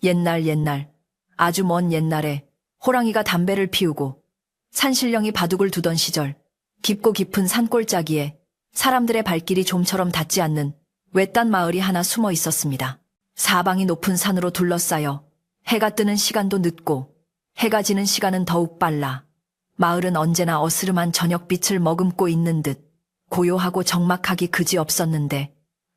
옛날, 아주 먼 옛날에 호랑이가 담배를 피우고 산신령이 바둑을 두던 시절, 깊고 깊은 산골짜기에 사람들의 발길이 좀처럼 닿지 않는 외딴 마을이 하나 숨어 있었습니다. 사방이 높은 산으로 둘러싸여 해가 뜨는 시간도 늦고 해가 지는 시간은 더욱 빨라 마을은 언제나 어스름한 저녁빛을 머금고 있는 듯 고요하고 적막하기 그지없었는데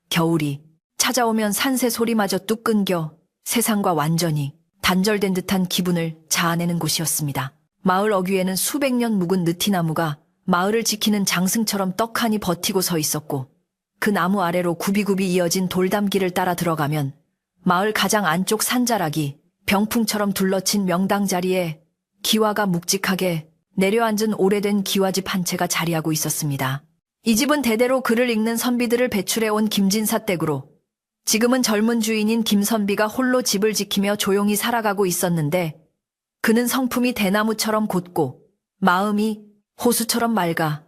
겨울이 찾아오면 산새 소리마저 뚝 끊겨 세상과 완전히 단절된 듯한 기분을 자아내는 곳이었습니다. 마을 어귀에는 수백 년 묵은 느티나무가 마을을 지키는 장승처럼 떡하니 버티고 서 있었고 그 나무 아래로 굽이굽이 이어진 돌담길을 따라 들어가면 마을 가장 안쪽 산자락이 병풍처럼 둘러친 명당 자리에 기와가 묵직하게 내려앉은 오래된 기와집 한 채가 자리하고 있었습니다. 이 집은 대대로 글을 읽는 선비들을 배출해온 김진사 댁으로 지금은 젊은 주인인 김선비가 홀로 집을 지키며 조용히 살아가고 있었는데 그는 성품이 대나무처럼 곧고 마음이 호수처럼 맑아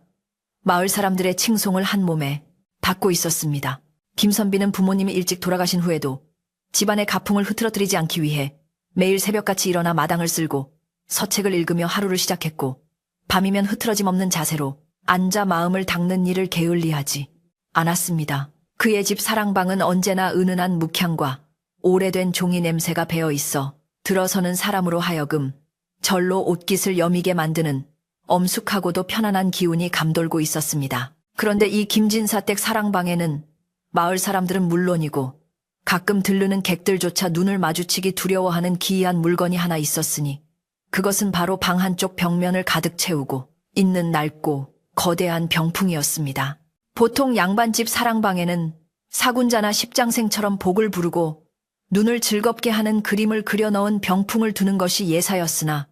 마을 사람들의 칭송을 한 몸에 받고 있었습니다. 김선비는 부모님이 일찍 돌아가신 후에도 집안의 가풍을 흐트러뜨리지 않기 위해 매일 새벽같이 일어나 마당을 쓸고 서책을 읽으며 하루를 시작했고 밤이면 흐트러짐 없는 자세로 앉아 마음을 닦는 일을 게을리하지 않았습니다. 그의 집 사랑방은 언제나 은은한 묵향과 오래된 종이 냄새가 배어 있어 들어서는 사람으로 하여금 절로 옷깃을 여미게 만드는 엄숙하고도 편안한 기운이 감돌고 있었습니다. 그런데 이 김진사 댁 사랑방에는 마을 사람들은 물론이고 가끔 들르는 객들조차 눈을 마주치기 두려워하는 기이한 물건이 하나 있었으니 그것은 바로 방 한쪽 벽면을 가득 채우고 있는 낡고 거대한 병풍이었습니다. 보통 양반집 사랑방에는 사군자나 십장생처럼 복을 부르고 눈을 즐겁게 하는 그림을 그려 넣은 병풍을 두는 것이 예사였으나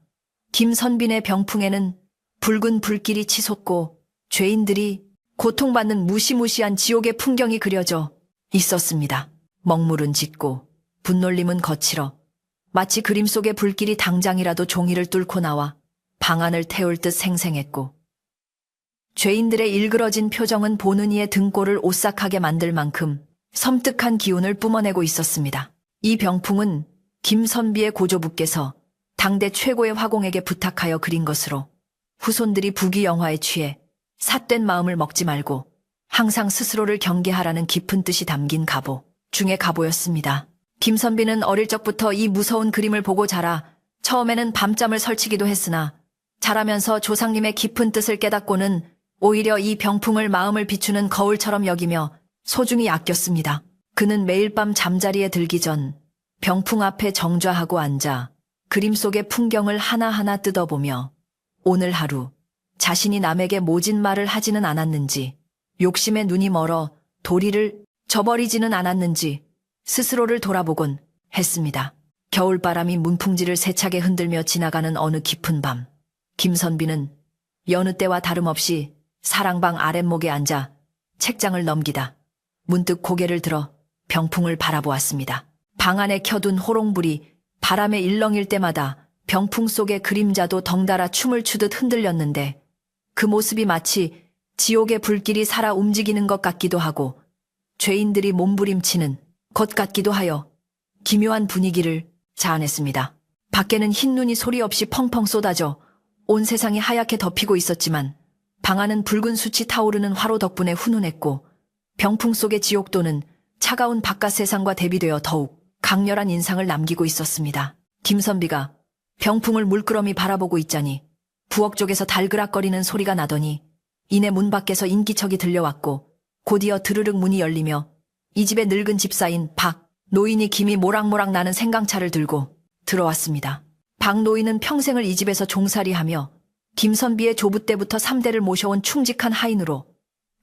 김선빈의 병풍에는 붉은 불길이 치솟고 죄인들이 고통받는 무시무시한 지옥의 풍경이 그려져 있었습니다. 먹물은 짙고 분놀림은 거칠어 마치 그림 속의 불길이 당장이라도 종이를 뚫고 나와 방 안을 태울 듯 생생했고 죄인들의 일그러진 표정은 보는 이의 등골을 오싹하게 만들 만큼 섬뜩한 기운을 뿜어내고 있었습니다. 이 병풍은 김선비의 고조부께서 당대 최고의 화공에게 부탁하여 그린 것으로 후손들이 부귀 영화에 취해 삿된 마음을 먹지 말고 항상 스스로를 경계하라는 깊은 뜻이 담긴 가보 중의 가보였습니다. 김선비는 어릴 적부터 이 무서운 그림을 보고 자라 처음에는 밤잠을 설치기도 했으나 자라면서 조상님의 깊은 뜻을 깨닫고는 오히려 이 병풍을 마음을 비추는 거울처럼 여기며 소중히 아꼈습니다. 그는 매일 밤 잠자리에 들기 전 병풍 앞에 정좌하고 앉아 그림 속의 풍경을 하나하나 뜯어보며 오늘 하루 자신이 남에게 모진 말을 하지는 않았는지 욕심에 눈이 멀어 도리를 저버리지는 않았는지 스스로를 돌아보곤 했습니다. 겨울바람이 문풍지를 세차게 흔들며 지나가는 어느 깊은 밤 김선비는 여느 때와 다름없이 사랑방 아랫목에 앉아 책장을 넘기다 문득 고개를 들어 병풍을 바라보았습니다. 방 안에 켜둔 호롱불이 바람에 일렁일 때마다 병풍 속의 그림자도 덩달아 춤을 추듯 흔들렸는데 그 모습이 마치 지옥의 불길이 살아 움직이는 것 같기도 하고 죄인들이 몸부림치는 것 같기도 하여 기묘한 분위기를 자아냈습니다. 밖에는 흰눈이 소리 없이 펑펑 쏟아져 온 세상이 하얗게 덮이고 있었지만 방 안은 붉은 숯이 타오르는 화로 덕분에 훈훈했고 병풍 속의 지옥도는 차가운 바깥 세상과 대비되어 더욱 강렬한 인상을 남기고 있었습니다. 김선비가 병풍을 물끄러미 바라보고 있자니 부엌 쪽에서 달그락거리는 소리가 나더니 이내 문 밖에서 인기척이 들려왔고 곧이어 드르륵 문이 열리며 이 집의 늙은 집사인 박 노인이 김이 모락모락 나는 생강차를 들고 들어왔습니다. 박 노인은 평생을 이 집에서 종살이하며 김선비의 조부 때부터 3대를 모셔온 충직한 하인으로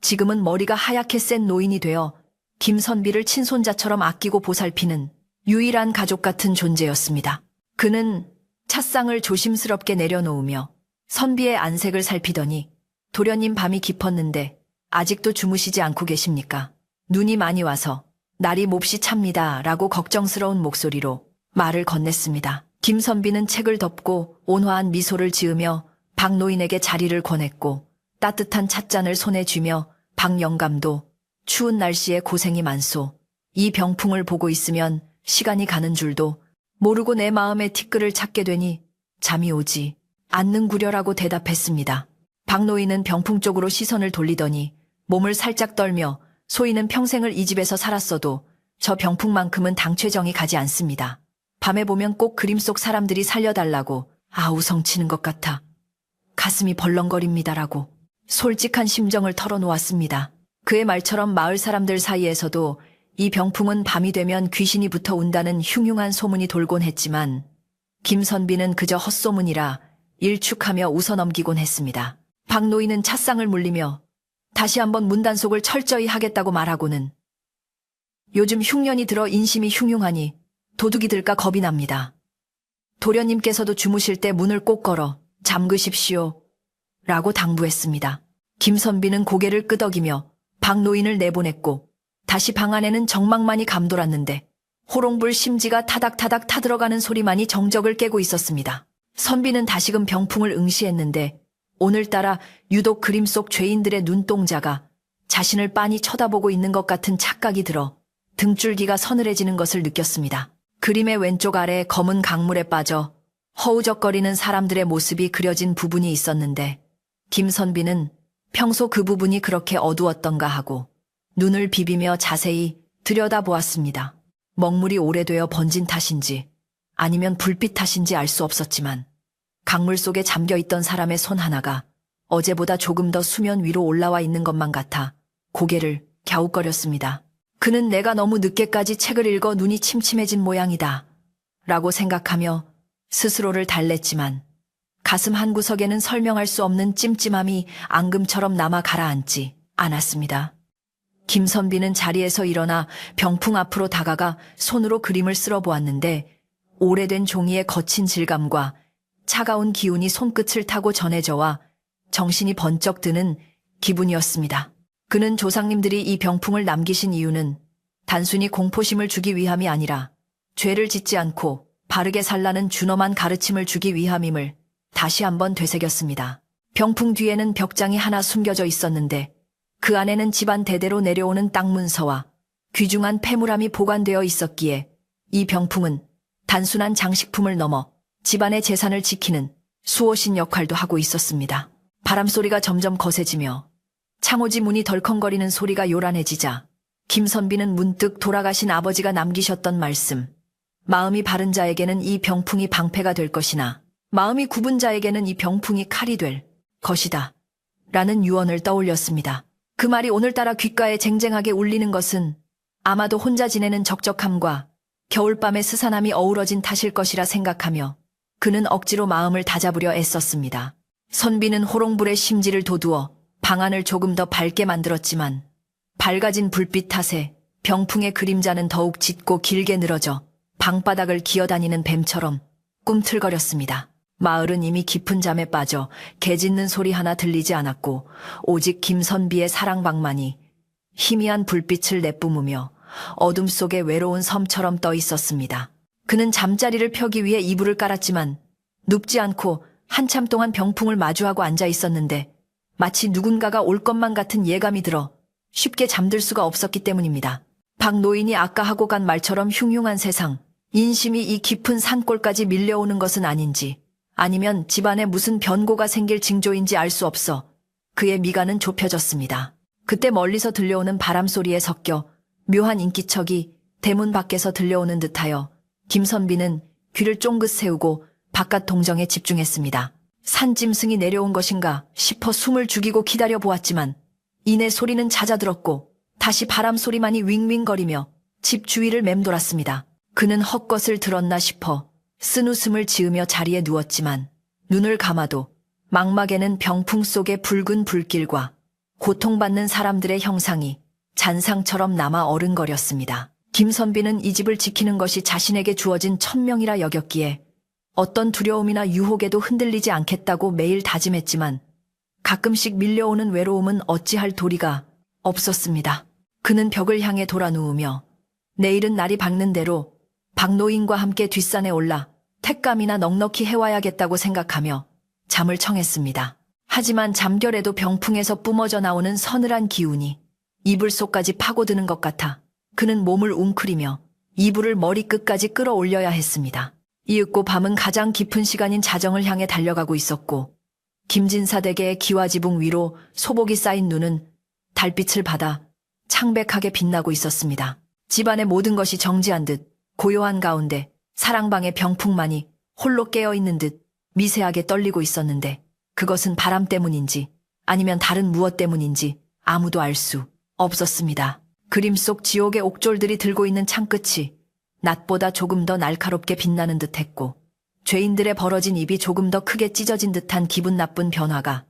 지금은 머리가 하얗게 센 노인이 되어 김선비를 친손자처럼 아끼고 보살피는 유일한 가족 같은 존재였습니다. 그는 찻상을 조심스럽게 내려놓으며 선비의 안색을 살피더니 도련님 밤이 깊었는데 아직도 주무시지 않고 계십니까? 눈이 많이 와서 날이 몹시 찹니다 라고 걱정스러운 목소리로 말을 건넸습니다. 김선비는 책을 덮고 온화한 미소를 지으며 박 노인에게 자리를 권했고 따뜻한 찻잔을 손에 쥐며 박 영감도 추운 날씨에 고생이 많소. 이 병풍을 보고 있으면 시간이 가는 줄도 모르고 내 마음의 티끌을 찾게 되니 잠이 오지 않는구려라고 대답했습니다. 박노인은 병풍 쪽으로 시선을 돌리더니 몸을 살짝 떨며 소희는 평생을 이 집에서 살았어도 저 병풍만큼은 당최정이 가지 않습니다. 밤에 보면 꼭 그림 속 사람들이 살려달라고 아우성치는 것 같아 가슴이 벌렁거립니다라고 솔직한 심정을 털어놓았습니다. 그의 말처럼 마을 사람들 사이에서도 이 병풍은 밤이 되면 귀신이 붙어 온다는 흉흉한 소문이 돌곤 했지만 김선비는 그저 헛소문이라 일축하며 웃어넘기곤 했습니다. 박노인은 찻상을 물리며 다시 한번 문단속을 철저히 하겠다고 말하고는 요즘 흉년이 들어 인심이 흉흉하니 도둑이 들까 겁이 납니다. 도련님께서도 주무실 때 문을 꼭 걸어 잠그십시오 라고 당부했습니다. 김선비는 고개를 끄덕이며 박노인을 내보냈고 다시 방 안에는 정막만이 감돌았는데 호롱불 심지가 타닥타닥 타들어가는 소리만이 정적을 깨고 있었습니다. 선비는 다시금 병풍을 응시했는데 오늘따라 유독 그림 속 죄인들의 눈동자가 자신을 빤히 쳐다보고 있는 것 같은 착각이 들어 등줄기가 서늘해지는 것을 느꼈습니다. 그림의 왼쪽 아래 검은 강물에 빠져 허우적거리는 사람들의 모습이 그려진 부분이 있었는데 김선비는 평소 그 부분이 그렇게 어두웠던가 하고 눈을 비비며 자세히 들여다보았습니다. 먹물이 오래되어 번진 탓인지 아니면 불빛 탓인지 알 수 없었지만 강물 속에 잠겨있던 사람의 손 하나가 어제보다 조금 더 수면 위로 올라와 있는 것만 같아 고개를 갸웃거렸습니다. 그는 내가 너무 늦게까지 책을 읽어 눈이 침침해진 모양이다 라고 생각하며 스스로를 달랬지만 가슴 한구석에는 설명할 수 없는 찜찜함이 앙금처럼 남아 가라앉지 않았습니다. 김선비는 자리에서 일어나 병풍 앞으로 다가가 손으로 그림을 쓸어보았는데 오래된 종이의 거친 질감과 차가운 기운이 손끝을 타고 전해져와 정신이 번쩍 드는 기분이었습니다. 그는 조상님들이 이 병풍을 남기신 이유는 단순히 공포심을 주기 위함이 아니라 죄를 짓지 않고 바르게 살라는 준엄한 가르침을 주기 위함임을 다시 한번 되새겼습니다. 병풍 뒤에는 벽장이 하나 숨겨져 있었는데 그 안에는 집안 대대로 내려오는 땅 문서와 귀중한 폐물함이 보관되어 있었기에 이 병풍은 단순한 장식품을 넘어 집안의 재산을 지키는 수호신 역할도 하고 있었습니다. 바람소리가 점점 거세지며 창호지 문이 덜컹거리는 소리가 요란해지자 김선비는 문득 돌아가신 아버지가 남기셨던 말씀, 마음이 바른 자에게는 이 병풍이 방패가 될 것이나 마음이 굽은 자에게는 이 병풍이 칼이 될 것이다 라는 유언을 떠올렸습니다. 그 말이 오늘따라 귓가에 쟁쟁하게 울리는 것은 아마도 혼자 지내는 적적함과 겨울밤의 스산함이 어우러진 탓일 것이라 생각하며 그는 억지로 마음을 다잡으려 애썼습니다. 선비는 호롱불에 심지를 돋우어 방안을 조금 더 밝게 만들었지만 밝아진 불빛 탓에 병풍의 그림자는 더욱 짙고 길게 늘어져 방바닥을 기어다니는 뱀처럼 꿈틀거렸습니다. 마을은 이미 깊은 잠에 빠져 개 짖는 소리 하나 들리지 않았고 오직 김선비의 사랑방만이 희미한 불빛을 내뿜으며 어둠 속에 외로운 섬처럼 떠 있었습니다. 그는 잠자리를 펴기 위해 이불을 깔았지만 눕지 않고 한참 동안 병풍을 마주하고 앉아 있었는데 마치 누군가가 올 것만 같은 예감이 들어 쉽게 잠들 수가 없었기 때문입니다. 박노인이 아까 하고 간 말처럼 흉흉한 세상, 인심이 이 깊은 산골까지 밀려오는 것은 아닌지 아니면 집안에 무슨 변고가 생길 징조인지 알 수 없어 그의 미간은 좁혀졌습니다. 그때 멀리서 들려오는 바람소리에 섞여 묘한 인기척이 대문 밖에서 들려오는 듯하여 김선비는 귀를 쫑긋 세우고 바깥 동정에 집중했습니다. 산짐승이 내려온 것인가 싶어 숨을 죽이고 기다려보았지만 이내 소리는 잦아들었고 다시 바람소리만이 윙윙거리며 집 주위를 맴돌았습니다. 그는 헛것을 들었나 싶어 쓴웃음을 지으며 자리에 누웠지만 눈을 감아도 망막에는 병풍 속의 붉은 불길과 고통받는 사람들의 형상이 잔상처럼 남아 어른거렸습니다. 김선비는 이 집을 지키는 것이 자신에게 주어진 천명이라 여겼기에 어떤 두려움이나 유혹에도 흔들리지 않겠다고 매일 다짐했지만 가끔씩 밀려오는 외로움은 어찌할 도리가 없었습니다. 그는 벽을 향해 돌아 누우며 내일은 날이 밝는 대로 박노인과 함께 뒷산에 올라 택감이나 넉넉히 해와야겠다고 생각하며 잠을 청했습니다. 하지만 잠결에도 병풍에서 뿜어져 나오는 서늘한 기운이 이불 속까지 파고드는 것 같아 그는 몸을 웅크리며 이불을 머리끝까지 끌어올려야 했습니다. 이윽고 밤은 가장 깊은 시간인 자정을 향해 달려가고 있었고 김진사 댁의 기와지붕 위로 소복이 쌓인 눈은 달빛을 받아 창백하게 빛나고 있었습니다. 집안의 모든 것이 정지한 듯 고요한 가운데 사랑방의 병풍만이 홀로 깨어있는 듯 미세하게 떨리고 있었는데 그것은 바람 때문인지 아니면 다른 무엇 때문인지 아무도 알 수 없었습니다. 그림 속 지옥의 옥졸들이 들고 있는 창끝이 낮보다 조금 더 날카롭게 빛나는 듯했고 죄인들의 벌어진 입이 조금 더 크게 찢어진 듯한 기분 나쁜 변화가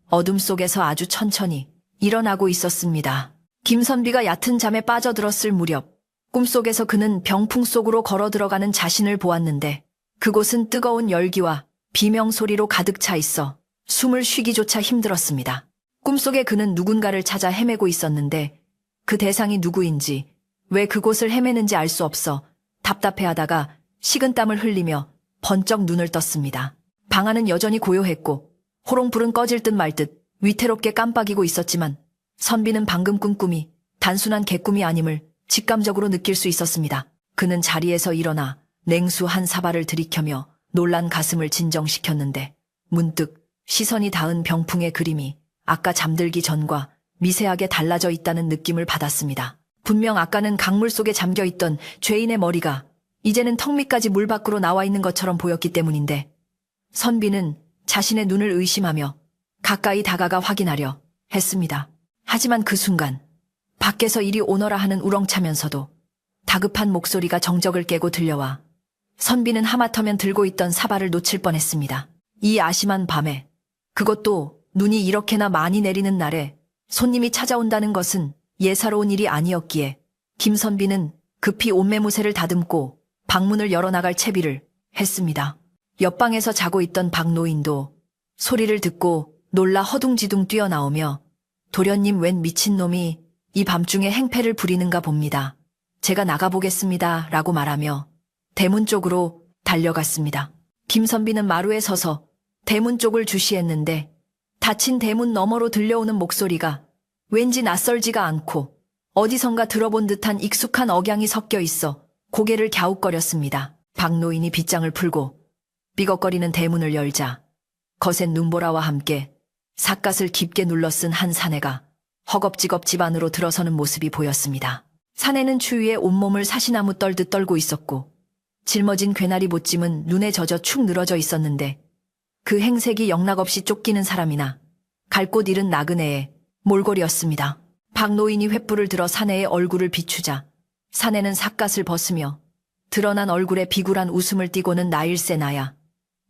어둠 속에서 아주 천천히 일어나고 있었습니다. 김선비가 얕은 잠에 빠져들었을 무렵 꿈속에서 그는 병풍 속으로 걸어 들어가는 자신을 보았는데 그곳은 뜨거운 열기와 비명소리로 가득 차 있어 숨을 쉬기조차 힘들었습니다. 꿈속에 그는 누군가를 찾아 헤매고 있었는데 그 대상이 누구인지 왜 그곳을 헤매는지 알 수 없어 답답해하다가 식은땀을 흘리며 번쩍 눈을 떴습니다. 방 안은 여전히 고요했고 호롱불은 꺼질 듯 말 듯 위태롭게 깜빡이고 있었지만 선비는 방금 꾼 꿈이 단순한 개꿈이 아님을 직감적으로 느낄 수 있었습니다. 그는 자리에서 일어나 냉수 한 사발을 들이켜며 놀란 가슴을 진정시켰는데 문득 시선이 닿은 병풍의 그림이 아까 잠들기 전과 미세하게 달라져 있다는 느낌을 받았습니다. 분명 아까는 강물 속에 잠겨있던 죄인의 머리가 이제는 턱 밑까지 물 밖으로 나와 있는 것처럼 보였기 때문인데 선비는 자신의 눈을 의심하며 가까이 다가가 확인하려 했습니다. 하지만 그 순간 밖에서 이리 오너라 하는 우렁차면서도 다급한 목소리가 정적을 깨고 들려와 선비는 하마터면 들고 있던 사발을 놓칠 뻔했습니다. 이 아심한 밤에 그것도 눈이 이렇게나 많이 내리는 날에 손님이 찾아온다는 것은 예사로운 일이 아니었기에 김선비는 급히 옷매무새를 다듬고 방문을 열어나갈 채비를 했습니다. 옆방에서 자고 있던 박노인도 소리를 듣고 놀라 허둥지둥 뛰어나오며 도련님 웬 미친놈이 이 밤중에 행패를 부리는가 봅니다. 제가 나가보겠습니다 라고 말하며 대문 쪽으로 달려갔습니다. 김선비는 마루에 서서 대문 쪽을 주시했는데 닫힌 대문 너머로 들려오는 목소리가 왠지 낯설지가 않고 어디선가 들어본 듯한 익숙한 억양이 섞여 있어 고개를 갸웃거렸습니다. 박노인이 빗장을 풀고 삐걱거리는 대문을 열자 거센 눈보라와 함께 삿갓을 깊게 눌러 쓴 한 사내가 허겁지겁 집 안으로 들어서는 모습이 보였습니다. 사내는 추위에 온몸을 사시나무 떨듯 떨고 있었고 짊어진 괴나리 못짐은 눈에 젖어 축 늘어져 있었는데 그 행색이 영락없이 쫓기는 사람이나 갈 곳 잃은 나그네의 몰골이었습니다. 박노인이 횃불을 들어 사내의 얼굴을 비추자 사내는 삿갓을 벗으며 드러난 얼굴에 비굴한 웃음을 띠고는 나일세 나야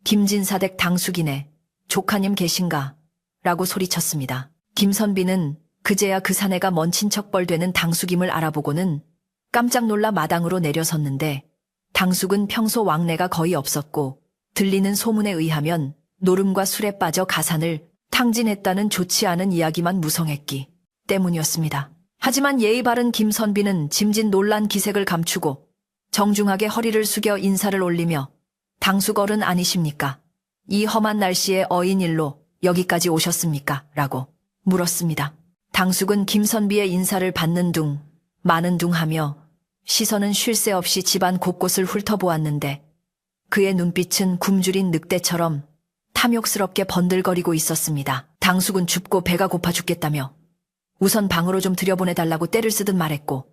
김진사댁 당숙이네 조카님 계신가 라고 소리쳤습니다. 김선비는 그제야 그 사내가 먼 친척벌 되는 당숙임을 알아보고는 깜짝 놀라 마당으로 내려섰는데 당숙은 평소 왕래가 거의 없었고 들리는 소문에 의하면 노름과 술에 빠져 가산을 탕진했다는 좋지 않은 이야기만 무성했기 때문이었습니다. 하지만 예의 바른 김선비는 짐진 놀란 기색을 감추고 정중하게 허리를 숙여 인사를 올리며 당숙어른 아니십니까? 이 험한 날씨에 어인일로 여기까지 오셨습니까? 라고 물었습니다. 당숙은 김선비의 인사를 받는 둥 마는 둥 하며 시선은 쉴 새 없이 집안 곳곳을 훑어보았는데 그의 눈빛은 굶주린 늑대처럼 탐욕스럽게 번들거리고 있었습니다. 당숙은 춥고 배가 고파 죽겠다며 우선 방으로 좀 들여보내달라고 떼를 쓰듯 말했고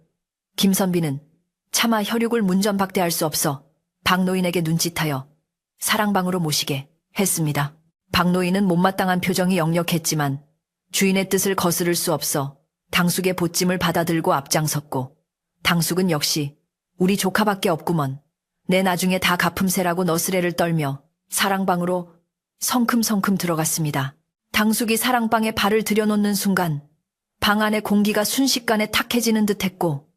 김선비는 차마 혈육을 문전박대할 수 없어 박노인에게 눈짓하여 사랑방으로 모시게 했습니다. 박노인은 못마땅한 표정이 역력했지만 주인의 뜻을 거스를 수 없어 당숙의 보찜을 받아들고 앞장섰고 당숙은 역시 우리 조카밖에 없구먼. 내 나중에 다 갚음세라고 너스레를 떨며 사랑방으로 성큼성큼 들어갔습니다. 당숙이 사랑방에 발을 들여놓는 순간 방 안의 공기가 순식간에 탁해지는 듯했고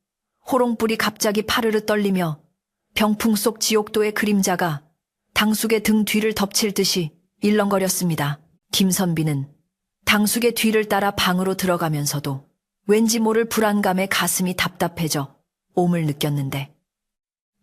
호롱불이 갑자기 파르르 떨리며 병풍 속 지옥도의 그림자가 당숙의 등 뒤를 덮칠 듯이 일렁거렸습니다. 김선비는 당숙의 뒤를 따라 방으로 들어가면서도 왠지 모를 불안감에 가슴이 답답해져 옴을 느꼈는데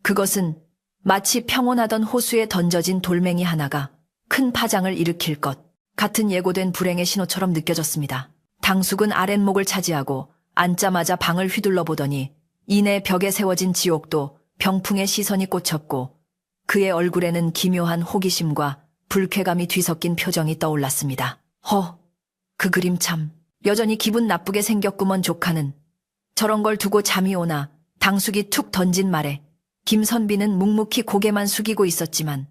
그것은 마치 평온하던 호수에 던져진 돌멩이 하나가 큰 파장을 일으킬 것 같은 예고된 불행의 신호처럼 느껴졌습니다. 당숙은 아랫목을 차지하고 앉자마자 방을 휘둘러 보더니 이내 벽에 세워진 지옥도 병풍의 시선이 꽂혔고 그의 얼굴에는 기묘한 호기심과 불쾌감이 뒤섞인 표정이 떠올랐습니다. 그 그림 참 여전히 기분 나쁘게 생겼구먼. 조카는 저런 걸 두고 잠이 오나. 당숙이 툭 던진 말에 김선비는 묵묵히 고개만 숙이고 있었지만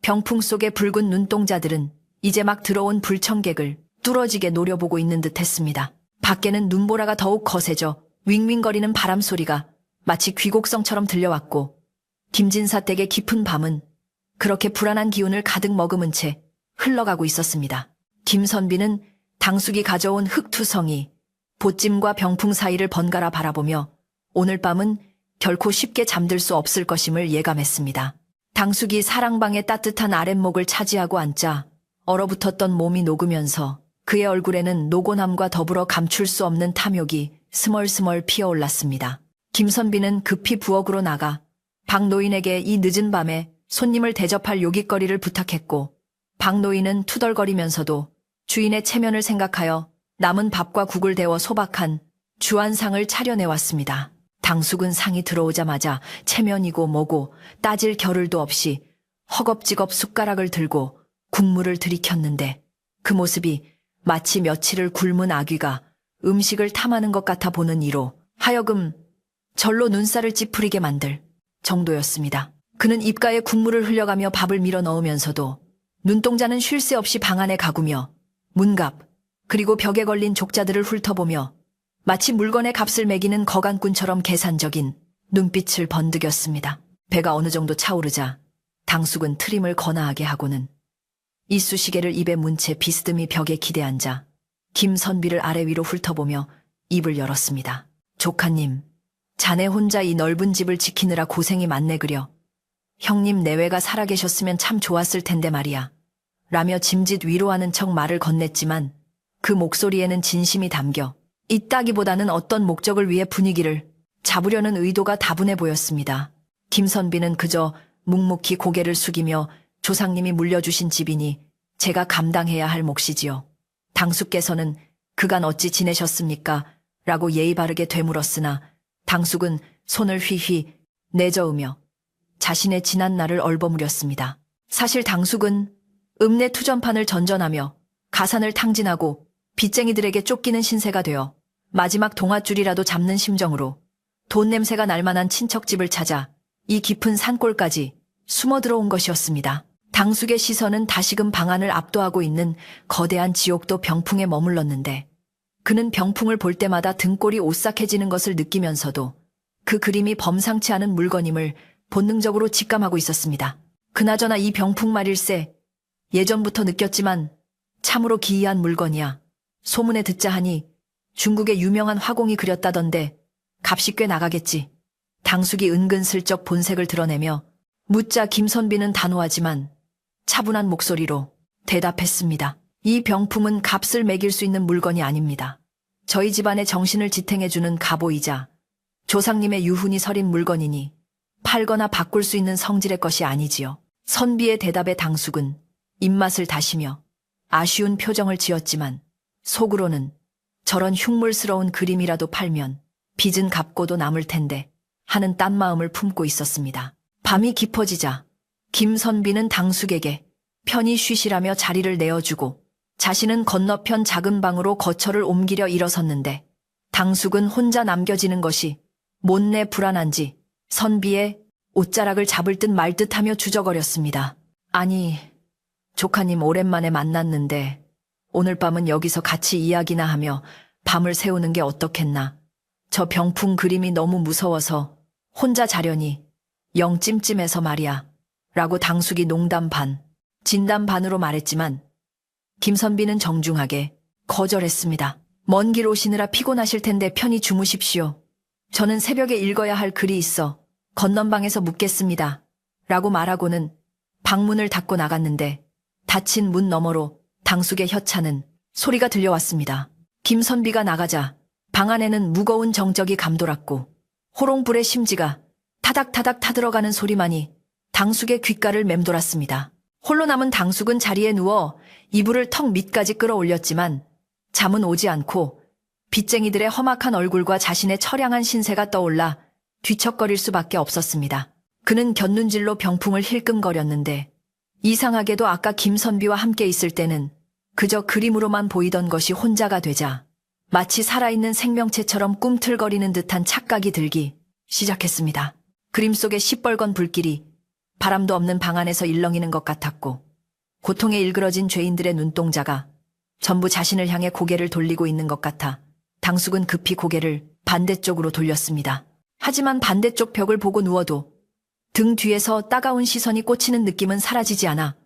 병풍 속의 붉은 눈동자들은 이제 막 들어온 불청객을 뚫어지게 노려보고 있는 듯 했습니다. 밖에는 눈보라가 더욱 거세져 윙윙거리는 바람 소리가 마치 귀곡성처럼 들려왔고 김진사 댁의 깊은 밤은 그렇게 불안한 기운을 가득 머금은 채 흘러가고 있었습니다. 김선비는 당숙이 가져온 흙투성이, 보찜과 병풍 사이를 번갈아 바라보며 오늘 밤은 결코 쉽게 잠들 수 없을 것임을 예감했습니다. 당숙이 사랑방의 따뜻한 아랫목을 차지하고 앉자 얼어붙었던 몸이 녹으면서 그의 얼굴에는 노곤함과 더불어 감출 수 없는 탐욕이 스멀스멀 피어올랐습니다. 김선비는 급히 부엌으로 나가 박 노인에게 이 늦은 밤에 손님을 대접할 요깃거리를 부탁했고, 박 노인은 투덜거리면서도 주인의 체면을 생각하여 남은 밥과 국을 데워 소박한 주안상을 차려내왔습니다. 당숙은 상이 들어오자마자 체면이고 뭐고 따질 겨를도 없이 허겁지겁 숟가락을 들고 국물을 들이켰는데 그 모습이 마치 며칠을 굶은 아귀가 음식을 탐하는 것 같아 보는 이로 하여금 절로 눈살을 찌푸리게 만들 정도였습니다. 그는 입가에 국물을 흘려가며 밥을 밀어 넣으면서도 눈동자는 쉴 새 없이 방 안에 가구며 문갑 그리고 벽에 걸린 족자들을 훑어보며 마치 물건의 값을 매기는 거간꾼처럼 계산적인 눈빛을 번득였습니다. 배가 어느 정도 차오르자 당숙은 트림을 거나하게 하고는 이쑤시개를 입에 문 채 비스듬히 벽에 기대앉아 김선비를 아래 위로 훑어보며 입을 열었습니다. 조카님, 자네 혼자 이 넓은 집을 지키느라 고생이 많네 그려. 형님 내외가 살아계셨으면 참 좋았을 텐데 말이야. 라며 짐짓 위로하는 척 말을 건넸지만 그 목소리에는 진심이 담겨 있다기보다는 어떤 목적을 위해 분위기를 잡으려는 의도가 다분해 보였습니다. 김선비는 그저 묵묵히 고개를 숙이며 조상님이 물려주신 집이니 제가 감당해야 할 몫이지요. 당숙께서는 그간 어찌 지내셨습니까? 라고 예의 바르게 되물었으나 당숙은 손을 휘휘 내저으며 자신의 지난 날을 얼버무렸습니다. 사실 당숙은 읍내 투전판을 전전하며 가산을 탕진하고 빚쟁이들에게 쫓기는 신세가 되어 마지막 동아줄이라도 잡는 심정으로 돈 냄새가 날 만한 친척집을 찾아 이 깊은 산골까지 숨어 들어온 것이었습니다. 당숙의 시선은 다시금 방안을 압도하고 있는 거대한 지옥도 병풍에 머물렀는데 그는 병풍을 볼 때마다 등골이 오싹해지는 것을 느끼면서도 그 그림이 범상치 않은 물건임을 본능적으로 직감하고 있었습니다. 그나저나 이 병풍 말일세 예전부터 느꼈지만 참으로 기이한 물건이야. 소문에 듣자 하니 중국의 유명한 화공이 그렸다던데 값이 꽤 나가겠지. 당숙이 은근슬쩍 본색을 드러내며 묻자 김선비는 단호하지만 차분한 목소리로 대답했습니다. 이 병품은 값을 매길 수 있는 물건이 아닙니다. 저희 집안의 정신을 지탱해주는 갑오이자 조상님의 유훈이 서린 물건이니 팔거나 바꿀 수 있는 성질의 것이 아니지요. 선비의 대답에 당숙은 입맛을 다시며 아쉬운 표정을 지었지만 속으로는 저런 흉물스러운 그림이라도 팔면 빚은 갚고도 남을 텐데 하는 딴 마음을 품고 있었습니다. 밤이 깊어지자 김선비는 당숙에게 편히 쉬시라며 자리를 내어주고 자신은 건너편 작은 방으로 거처를 옮기려 일어섰는데 당숙은 혼자 남겨지는 것이 못내 불안한지 선비의 옷자락을 잡을 듯 말 듯하며 주저거렸습니다. 아니, 조카님 오랜만에 만났는데 오늘 밤은 여기서 같이 이야기나 하며 밤을 새우는 게 어떻겠나. 저 병풍 그림이 너무 무서워서 혼자 자려니 영 찜찜해서 말이야. 라고 당숙이 농담 반, 진담 반으로 말했지만 김선비는 정중하게 거절했습니다. 먼 길 오시느라 피곤하실 텐데 편히 주무십시오. 저는 새벽에 읽어야 할 글이 있어 건넌방에서 묵겠습니다. 라고 말하고는 방문을 닫고 나갔는데 닫힌 문 너머로 당숙의 혀차는 소리가 들려왔습니다. 김선비가 나가자 방 안에는 무거운 정적이 감돌았고 호롱불의 심지가 타닥타닥 타들어가는 소리만이 당숙의 귓가를 맴돌았습니다. 홀로 남은 당숙은 자리에 누워 이불을 턱 밑까지 끌어올렸지만 잠은 오지 않고 빚쟁이들의 험악한 얼굴과 자신의 처량한 신세가 떠올라 뒤척거릴 수밖에 없었습니다. 그는 곁눈질로 병풍을 힐끔거렸는데 이상하게도 아까 김선비와 함께 있을 때는 그저 그림으로만 보이던 것이 혼자가 되자 마치 살아있는 생명체처럼 꿈틀거리는 듯한 착각이 들기 시작했습니다. 그림 속의 시뻘건 불길이 바람도 없는 방 안에서 일렁이는 것 같았고 고통에 일그러진 죄인들의 눈동자가 전부 자신을 향해 고개를 돌리고 있는 것 같아 당숙은 급히 고개를 반대쪽으로 돌렸습니다. 하지만 반대쪽 벽을 보고 누워도 등 뒤에서 따가운 시선이 꽂히는 느낌은 사라지지 않아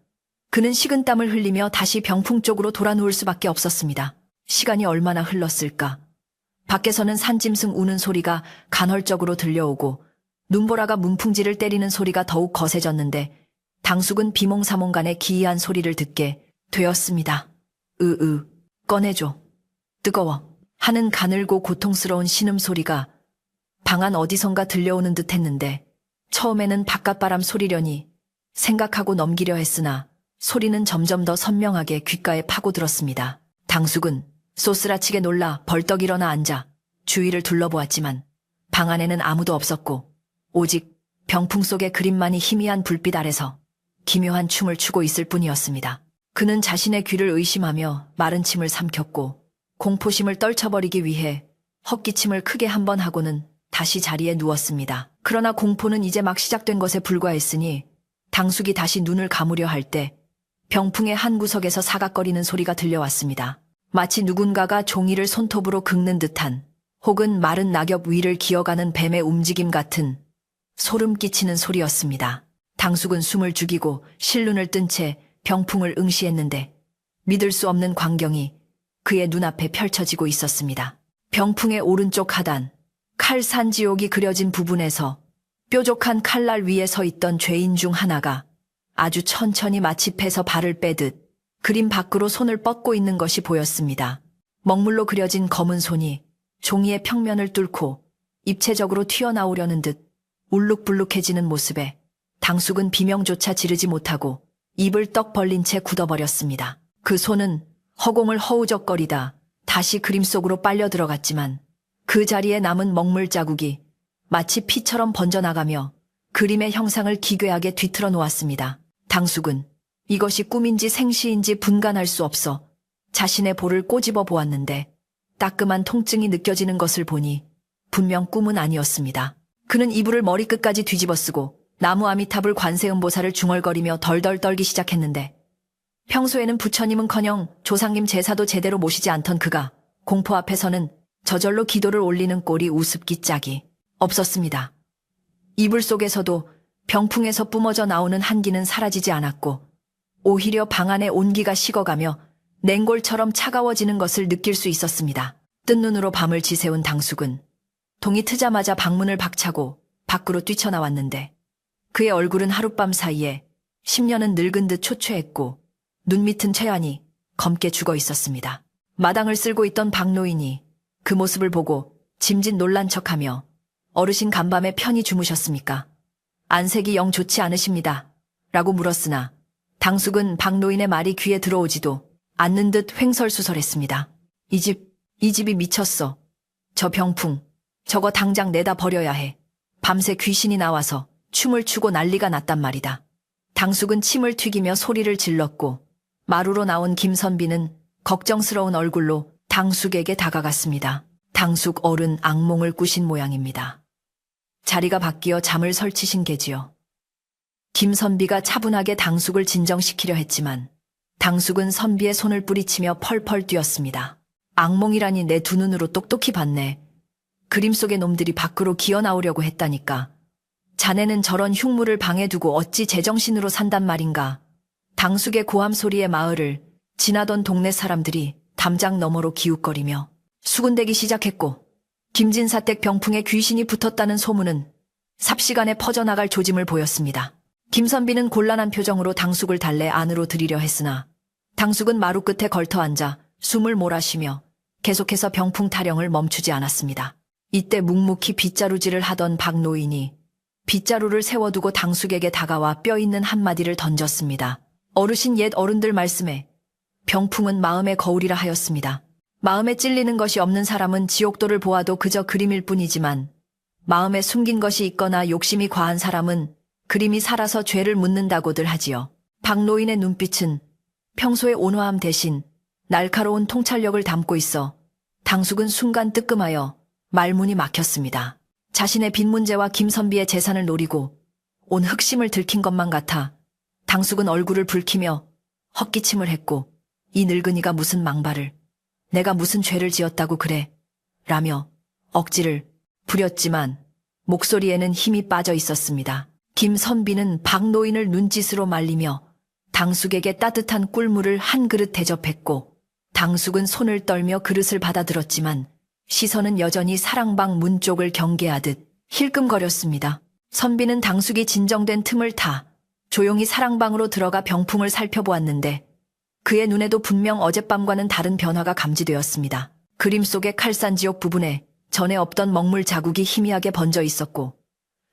그는 식은땀을 흘리며 다시 병풍 쪽으로 돌아 누울 수밖에 없었습니다. 시간이 얼마나 흘렀을까. 밖에서는 산짐승 우는 소리가 간헐적으로 들려오고 눈보라가 문풍지를 때리는 소리가 더욱 거세졌는데 당숙은 비몽사몽간에 기이한 소리를 듣게 되었습니다. 꺼내줘. 뜨거워. 하는 가늘고 고통스러운 신음소리가 방 안 어디선가 들려오는 듯 했는데 처음에는 바깥바람 소리려니 생각하고 넘기려 했으나 소리는 점점 더 선명하게 귓가에 파고들었습니다. 당숙은 쏘스라치게 놀라 벌떡 일어나 앉아 주위를 둘러보았지만 방 안에는 아무도 없었고 오직 병풍 속의 그림만이 희미한 불빛 아래서 기묘한 춤을 추고 있을 뿐이었습니다. 그는 자신의 귀를 의심하며 마른 침을 삼켰고 공포심을 떨쳐버리기 위해 헛기침을 크게 한 번 하고는 다시 자리에 누웠습니다. 그러나 공포는 이제 막 시작된 것에 불과했으니 당숙이 다시 눈을 감으려 할 때 병풍의 한 구석에서 사각거리는 소리가 들려왔습니다. 마치 누군가가 종이를 손톱으로 긁는 듯한 혹은 마른 낙엽 위를 기어가는 뱀의 움직임 같은 소름 끼치는 소리였습니다. 당숙은 숨을 죽이고 실눈을 뜬 채 병풍을 응시했는데 믿을 수 없는 광경이 그의 눈앞에 펼쳐지고 있었습니다. 병풍의 오른쪽 하단, 칼산지옥이 그려진 부분에서 뾰족한 칼날 위에 서 있던 죄인 중 하나가 아주 천천히 마치 패서 발을 빼듯 그림 밖으로 손을 뻗고 있는 것이 보였습니다. 먹물로 그려진 검은 손이 종이의 평면을 뚫고 입체적으로 튀어나오려는 듯 울룩불룩해지는 모습에 당숙은 비명조차 지르지 못하고 입을 떡 벌린 채 굳어버렸습니다. 그 손은 허공을 허우적거리다 다시 그림 속으로 빨려 들어갔지만 그 자리에 남은 먹물 자국이 마치 피처럼 번져나가며 그림의 형상을 기괴하게 뒤틀어 놓았습니다. 당숙은 이것이 꿈인지 생시인지 분간할 수 없어 자신의 볼을 꼬집어 보았는데 따끔한 통증이 느껴지는 것을 보니 분명 꿈은 아니었습니다. 그는 이불을 머리끝까지 뒤집어 쓰고 나무 아미타불 관세음보살을 중얼거리며 덜덜 떨기 시작했는데 평소에는 부처님은커녕 조상님 제사도 제대로 모시지 않던 그가 공포 앞에서는 저절로 기도를 올리는 꼴이 우습기 짝이 없었습니다. 이불 속에서도 병풍에서 뿜어져 나오는 한기는 사라지지 않았고 오히려 방 안의 온기가 식어가며 냉골처럼 차가워지는 것을 느낄 수 있었습니다. 뜬 눈으로 밤을 지새운 당숙은 동이 트자마자 방문을 박차고 밖으로 뛰쳐나왔는데 그의 얼굴은 하룻밤 사이에 10년은 늙은 듯 초췌했고 눈 밑은 채안이 검게 죽어 있었습니다. 마당을 쓸고 있던 박노인이 그 모습을 보고 짐짓 놀란 척하며 어르신 간밤에 편히 주무셨습니까? 안색이 영 좋지 않으십니다. 라고 물었으나 당숙은 박노인의 말이 귀에 들어오지도 않는 듯 횡설수설했습니다. 이 집이 미쳤어. 저 병풍, 저거 당장 내다 버려야 해. 밤새 귀신이 나와서 춤을 추고 난리가 났단 말이다. 당숙은 침을 튀기며 소리를 질렀고 마루로 나온 김선비는 걱정스러운 얼굴로 당숙에게 다가갔습니다. 당숙 어른 악몽을 꾸신 모양입니다. 자리가 바뀌어 잠을 설치신 게지요. 김선비가 차분하게 당숙을 진정시키려 했지만 당숙은 선비의 손을 뿌리치며 펄펄 뛰었습니다. 악몽이라니 내 두 눈으로 똑똑히 봤네. 그림 속의 놈들이 밖으로 기어나오려고 했다니까. 자네는 저런 흉물을 방에 두고 어찌 제정신으로 산단 말인가. 당숙의 고함 소리에 마을을 지나던 동네 사람들이 담장 너머로 기웃거리며 수군대기 시작했고 김진사댁 병풍에 귀신이 붙었다는 소문은 삽시간에 퍼져나갈 조짐을 보였습니다. 김선비는 곤란한 표정으로 당숙을 달래 안으로 들이려 했으나 당숙은 마루 끝에 걸터 앉아 숨을 몰아쉬며 계속해서 병풍 타령을 멈추지 않았습니다. 이때 묵묵히 빗자루질을 하던 박노인이 빗자루를 세워두고 당숙에게 다가와 뼈있는 한마디를 던졌습니다. 어르신 옛 어른들 말씀에 병풍은 마음의 거울이라 하였습니다. 마음에 찔리는 것이 없는 사람은 지옥도를 보아도 그저 그림일 뿐이지만 마음에 숨긴 것이 있거나 욕심이 과한 사람은 그림이 살아서 죄를 묻는다고들 하지요. 박노인의 눈빛은 평소의 온화함 대신 날카로운 통찰력을 담고 있어 당숙은 순간 뜨끔하여 말문이 막혔습니다. 자신의 빚 문제와 김선비의 재산을 노리고 온 흑심을 들킨 것만 같아 당숙은 얼굴을 붉히며 헛기침을 했고, 이 늙은이가 무슨 망발을, 내가 무슨 죄를 지었다고 그래 라며 억지를 부렸지만 목소리에는 힘이 빠져 있었습니다. 김선비는 박노인을 눈짓으로 말리며 당숙에게 따뜻한 꿀물을 한 그릇 대접했고, 당숙은 손을 떨며 그릇을 받아들었지만 시선은 여전히 사랑방 문 쪽을 경계하듯 힐끔거렸습니다. 선비는 당숙이 진정된 틈을 타 조용히 사랑방으로 들어가 병풍을 살펴보았는데 그의 눈에도 분명 어젯밤과는 다른 변화가 감지되었습니다. 그림 속의 칼산지옥 부분에 전에 없던 먹물 자국이 희미하게 번져 있었고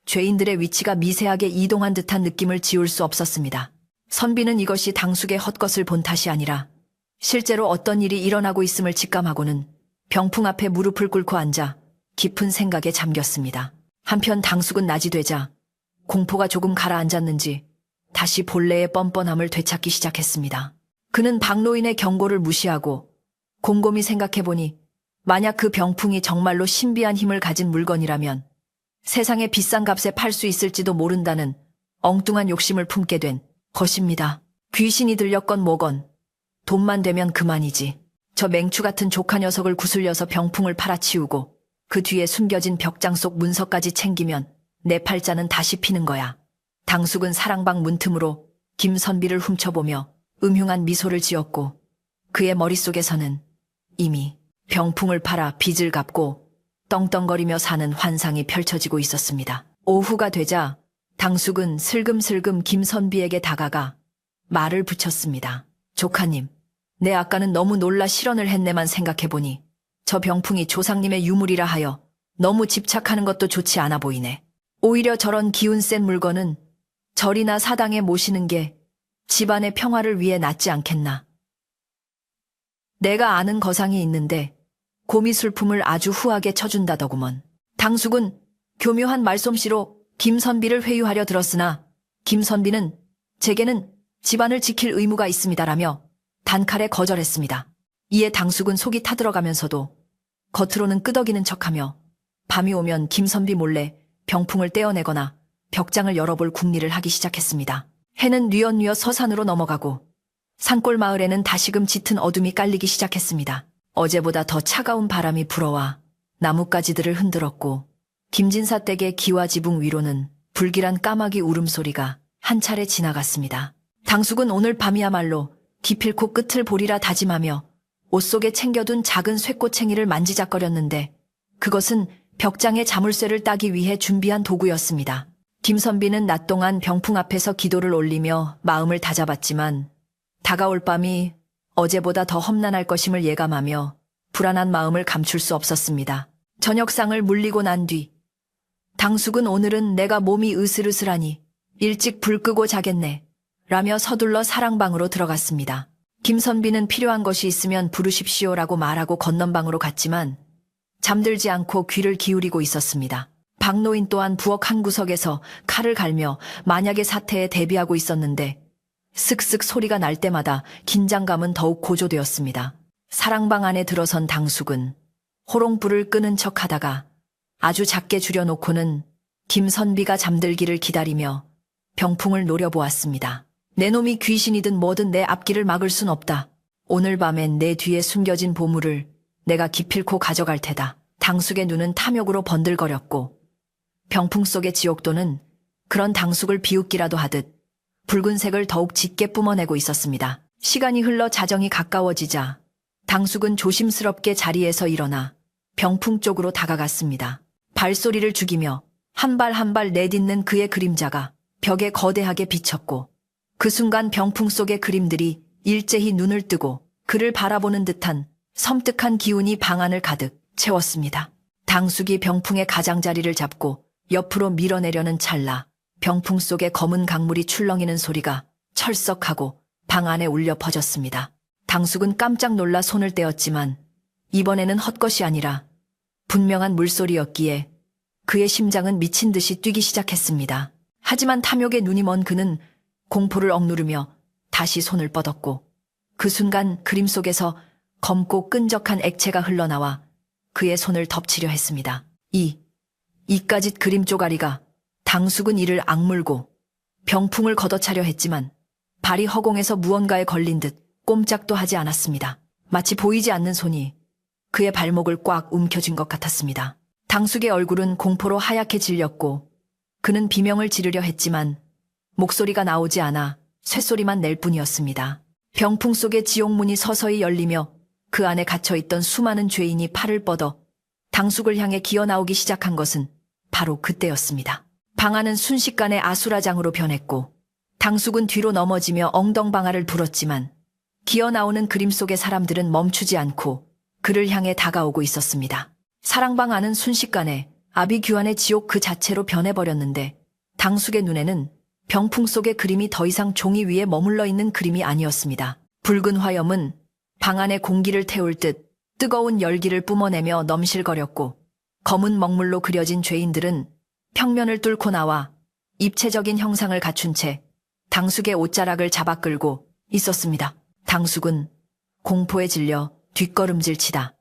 죄인들의 위치가 미세하게 이동한 듯한 느낌을 지울 수 없었습니다. 선비는 이것이 당숙의 헛것을 본 탓이 아니라 실제로 어떤 일이 일어나고 있음을 직감하고는 병풍 앞에 무릎을 꿇고 앉아 깊은 생각에 잠겼습니다. 한편 당숙은 낮이 되자 공포가 조금 가라앉았는지 다시 본래의 뻔뻔함을 되찾기 시작했습니다. 그는 박노인의 경고를 무시하고 곰곰이 생각해보니 만약 그 병풍이 정말로 신비한 힘을 가진 물건이라면 세상에 비싼 값에 팔 수 있을지도 모른다는 엉뚱한 욕심을 품게 된 것입니다. 귀신이 들렸건 뭐건 돈만 되면 그만이지. 저 맹추 같은 조카 녀석을 구슬려서 병풍을 팔아치우고 그 뒤에 숨겨진 벽장 속 문서까지 챙기면 내 팔자는 다시 피는 거야. 당숙은 사랑방 문틈으로 김선비를 훔쳐보며 음흉한 미소를 지었고 그의 머릿속에서는 이미 병풍을 팔아 빚을 갚고 떵떵거리며 사는 환상이 펼쳐지고 있었습니다. 오후가 되자 당숙은 슬금슬금 김선비에게 다가가 말을 붙였습니다. 조카님, 내 아까는 너무 놀라 실언을 했네만 생각해보니 저 병풍이 조상님의 유물이라 하여 너무 집착하는 것도 좋지 않아 보이네. 오히려 저런 기운 센 물건은 절이나 사당에 모시는 게 집안의 평화를 위해 낫지 않겠나. 내가 아는 거상이 있는데 고미술품을 아주 후하게 쳐준다더구먼. 당숙은 교묘한 말솜씨로 김선비를 회유하려 들었으나 김선비는 제게는 집안을 지킬 의무가 있습니다라며 단칼에 거절했습니다. 이에 당숙은 속이 타들어가면서도 겉으로는 끄덕이는 척하며 밤이 오면 김선비 몰래 병풍을 떼어내거나 벽장을 열어볼 궁리를 하기 시작했습니다. 해는 뉘엿뉘엿 서산으로 넘어가고 산골 마을에는 다시금 짙은 어둠이 깔리기 시작했습니다. 어제보다 더 차가운 바람이 불어와 나뭇가지들을 흔들었고 김진사 댁의 기와 지붕 위로는 불길한 까마귀 울음소리가 한 차례 지나갔습니다. 당숙은 오늘 밤이야말로 기필코 끝을 보리라 다짐하며 옷 속에 챙겨둔 작은 쇠꼬챙이를 만지작거렸는데 그것은 벽장에 자물쇠를 따기 위해 준비한 도구였습니다. 김선비는 낮 동안 병풍 앞에서 기도를 올리며 마음을 다잡았지만 다가올 밤이 어제보다 더 험난할 것임을 예감하며 불안한 마음을 감출 수 없었습니다. 저녁상을 물리고 난 뒤 당숙은 오늘은 내가 몸이 으슬으슬하니 일찍 불 끄고 자겠네 라며 서둘러 사랑방으로 들어갔습니다. 김선비는 필요한 것이 있으면 부르십시오라고 말하고 건넌방으로 갔지만 잠들지 않고 귀를 기울이고 있었습니다. 박노인 또한 부엌 한 구석에서 칼을 갈며 만약의 사태에 대비하고 있었는데 쓱쓱 소리가 날 때마다 긴장감은 더욱 고조되었습니다. 사랑방 안에 들어선 당숙은 호롱불을 끄는 척하다가 아주 작게 줄여놓고는 김선비가 잠들기를 기다리며 병풍을 노려보았습니다. 내 놈이 귀신이든 뭐든 내 앞길을 막을 순 없다. 오늘 밤엔 내 뒤에 숨겨진 보물을 내가 기필코 가져갈 테다. 당숙의 눈은 탐욕으로 번들거렸고 병풍 속의 지옥도는 그런 당숙을 비웃기라도 하듯 붉은색을 더욱 짙게 뿜어내고 있었습니다. 시간이 흘러 자정이 가까워지자 당숙은 조심스럽게 자리에서 일어나 병풍 쪽으로 다가갔습니다. 발소리를 죽이며 한 발 한 발 내딛는 그의 그림자가 벽에 거대하게 비쳤고 그 순간 병풍 속의 그림들이 일제히 눈을 뜨고 그를 바라보는 듯한 섬뜩한 기운이 방 안을 가득 채웠습니다. 당숙이 병풍의 가장자리를 잡고 옆으로 밀어내려는 찰나 병풍 속에 검은 강물이 출렁이는 소리가 철썩하고 방 안에 울려 퍼졌습니다. 당숙은 깜짝 놀라 손을 떼었지만 이번에는 헛것이 아니라 분명한 물소리였기에 그의 심장은 미친 듯이 뛰기 시작했습니다. 하지만 탐욕에 눈이 먼 그는 공포를 억누르며 다시 손을 뻗었고 그 순간 그림 속에서 검고 끈적한 액체가 흘러나와 그의 손을 덮치려 했습니다. 이까짓 그림 쪼가리가 당숙은 이를 악물고 병풍을 걷어차려 했지만 발이 허공에서 무언가에 걸린 듯 꼼짝도 하지 않았습니다. 마치 보이지 않는 손이 그의 발목을 꽉 움켜쥔 것 같았습니다. 당숙의 얼굴은 공포로 하얗게 질렸고 그는 비명을 지르려 했지만 목소리가 나오지 않아 쇳소리만 낼 뿐이었습니다. 병풍 속의 지옥문이 서서히 열리며 그 안에 갇혀있던 수많은 죄인이 팔을 뻗어 당숙을 향해 기어나오기 시작한 것은 바로 그때였습니다. 방 안은 순식간에 아수라장으로 변했고 당숙은 뒤로 넘어지며 엉덩방아를 불었지만 기어나오는 그림 속의 사람들은 멈추지 않고 그를 향해 다가오고 있었습니다. 사랑방 안은 순식간에 아비규환의 지옥 그 자체로 변해버렸는데 당숙의 눈에는 병풍 속의 그림이 더 이상 종이 위에 머물러 있는 그림이 아니었습니다. 붉은 화염은 방 안의 공기를 태울 듯 뜨거운 열기를 뿜어내며 넘실거렸고 검은 먹물로 그려진 죄인들은 평면을 뚫고 나와 입체적인 형상을 갖춘 채 당숙의 옷자락을 잡아 끌고 있었습니다. 당숙은 공포에 질려 뒷걸음질치다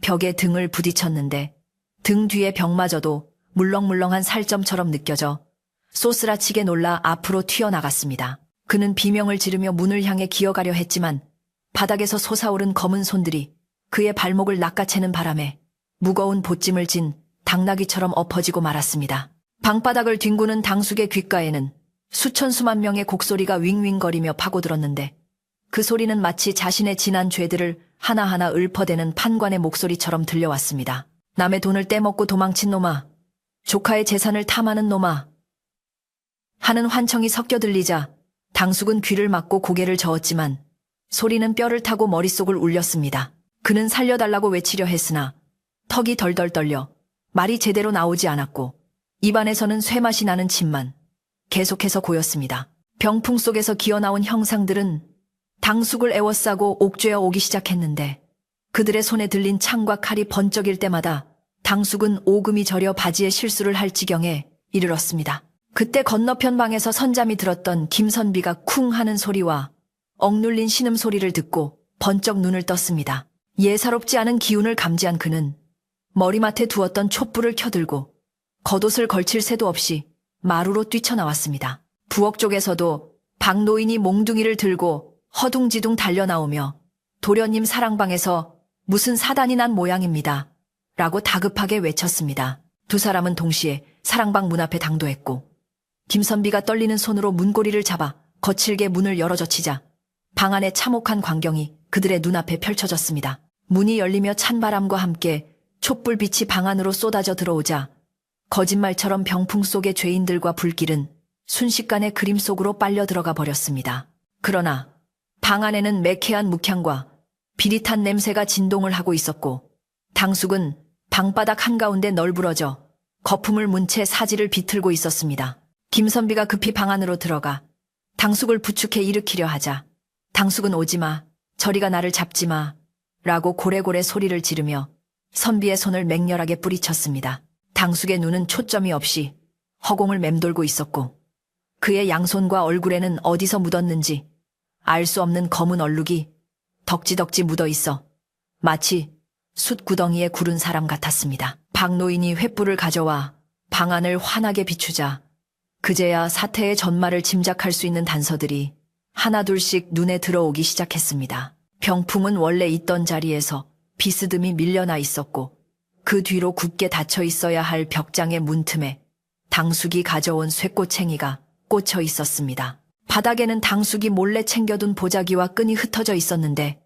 벽에 등을 부딪혔는데 등 뒤의 벽마저도 물렁물렁한 살점처럼 느껴져 쏘스라치게 놀라 앞으로 튀어나갔습니다. 그는 비명을 지르며 문을 향해 기어가려 했지만 바닥에서 솟아오른 검은 손들이 그의 발목을 낚아채는 바람에 무거운 보찜을 진 당나귀처럼 엎어지고 말았습니다. 방바닥을 뒹구는 당숙의 귓가에는 수천 수만 명의 곡소리가 윙윙거리며 파고들었는데 그 소리는 마치 자신의 지난 죄들을 하나하나 읊어대는 판관의 목소리처럼 들려왔습니다. 남의 돈을 떼먹고 도망친 놈아, 조카의 재산을 탐하는 놈아 하는 환청이 섞여 들리자 당숙은 귀를 막고 고개를 저었지만 소리는 뼈를 타고 머릿속을 울렸습니다. 그는 살려달라고 외치려 했으나 턱이 덜덜 떨려 말이 제대로 나오지 않았고 입안에서는 쇠맛이 나는 침만 계속해서 고였습니다. 병풍 속에서 기어나온 형상들은 당숙을 에워싸고 옥죄어 오기 시작했는데 그들의 손에 들린 창과 칼이 번쩍일 때마다 당숙은 오금이 저려 바지에 실수를 할 지경에 이르렀습니다. 그때 건너편 방에서 선잠이 들었던 김선비가 쿵 하는 소리와 억눌린 신음소리를 듣고 번쩍 눈을 떴습니다. 예사롭지 않은 기운을 감지한 그는 머리맡에 두었던 촛불을 켜들고 겉옷을 걸칠 새도 없이 마루로 뛰쳐나왔습니다. 부엌 쪽에서도 박노인이 몽둥이를 들고 허둥지둥 달려나오며 도련님 사랑방에서 무슨 사단이 난 모양입니다. 라고 다급하게 외쳤습니다. 두 사람은 동시에 사랑방 문 앞에 당도했고 김선비가 떨리는 손으로 문고리를 잡아 거칠게 문을 열어젖히자 방 안의 참혹한 광경이 그들의 눈앞에 펼쳐졌습니다. 문이 열리며 찬바람과 함께 촛불빛이 방 안으로 쏟아져 들어오자 거짓말처럼 병풍 속의 죄인들과 불길은 순식간에 그림 속으로 빨려 들어가 버렸습니다. 그러나 방 안에는 매캐한 묵향과 비릿한 냄새가 진동을 하고 있었고 당숙은 방바닥 한가운데 널브러져 거품을 문 채 사지를 비틀고 있었습니다. 김선비가 급히 방 안으로 들어가 당숙을 부축해 일으키려 하자 당숙은 오지마, 저리가 나를 잡지마 라고 고래고래 소리를 지르며 선비의 손을 맹렬하게 뿌리쳤습니다. 당숙의 눈은 초점이 없이 허공을 맴돌고 있었고 그의 양손과 얼굴에는 어디서 묻었는지 알 수 없는 검은 얼룩이 덕지덕지 묻어 있어 마치 숯구덩이에 구른 사람 같았습니다. 박노인이 횃불을 가져와 방 안을 환하게 비추자 그제야 사태의 전말을 짐작할 수 있는 단서들이 하나둘씩 눈에 들어오기 시작했습니다. 병풍은 원래 있던 자리에서 비스듬히 밀려나 있었고 그 뒤로 굳게 닫혀 있어야 할 벽장의 문틈에 당숙이 가져온 쇠꼬챙이가 꽂혀 있었습니다. 바닥에는 당숙이 몰래 챙겨둔 보자기와 끈이 흩어져 있었는데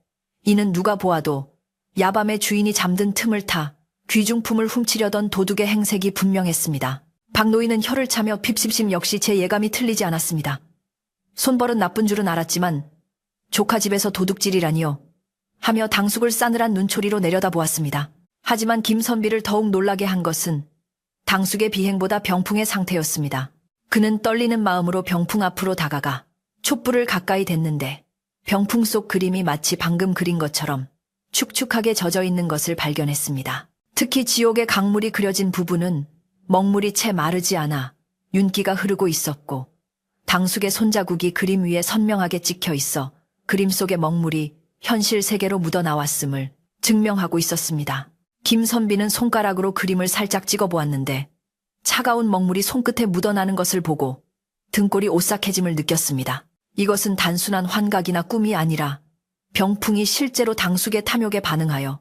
이는 누가 보아도 야밤에 주인이 잠든 틈을 타 귀중품을 훔치려던 도둑의 행색이 분명했습니다. 박노인은 혀를 차며 핍십심 역시 제 예감이 틀리지 않았습니다. 손벌은 나쁜 줄은 알았지만 조카 집에서 도둑질이라니요 하며 당숙을 싸늘한 눈초리로 내려다보았습니다. 하지만 김선비를 더욱 놀라게 한 것은 당숙의 비행보다 병풍의 상태였습니다. 그는 떨리는 마음으로 병풍 앞으로 다가가 촛불을 가까이 댔는데 병풍 속 그림이 마치 방금 그린 것처럼 축축하게 젖어 있는 것을 발견했습니다. 특히 지옥의 강물이 그려진 부분은 먹물이 채 마르지 않아 윤기가 흐르고 있었고 당숙의 손자국이 그림 위에 선명하게 찍혀 있어 그림 속의 먹물이 현실 세계로 묻어나왔음을 증명하고 있었습니다. 김선비는 손가락으로 그림을 살짝 찍어보았는데 차가운 먹물이 손끝에 묻어나는 것을 보고 등골이 오싹해짐을 느꼈습니다. 이것은 단순한 환각이나 꿈이 아니라 병풍이 실제로 당숙의 탐욕에 반응하여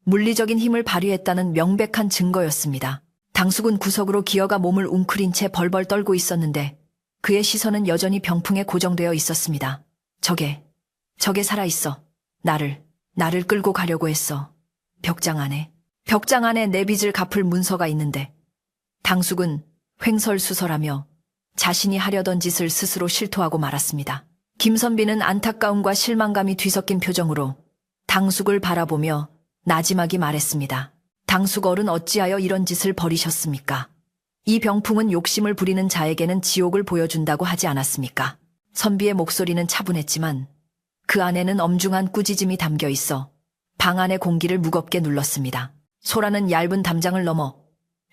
물리적인 힘을 발휘했다는 명백한 증거였습니다. 당숙은 구석으로 기어가 몸을 웅크린 채 벌벌 떨고 있었는데 그의 시선은 여전히 병풍에 고정되어 있었습니다. 저게 살아있어. 나를 끌고 가려고 했어. 벽장 안에 내 빚을 갚을 문서가 있는데 당숙은 횡설수설하며 자신이 하려던 짓을 스스로 실토하고 말았습니다. 김선비는 안타까움과 실망감이 뒤섞인 표정으로 당숙을 바라보며 나지막이 말했습니다. 당숙 어른 어찌하여 이런 짓을 벌이셨습니까? 이 병풍은 욕심을 부리는 자에게는 지옥을 보여준다고 하지 않았습니까? 선비의 목소리는 차분했지만 그 안에는 엄중한 꾸짖음이 담겨 있어 방 안의 공기를 무겁게 눌렀습니다. 소라는 얇은 담장을 넘어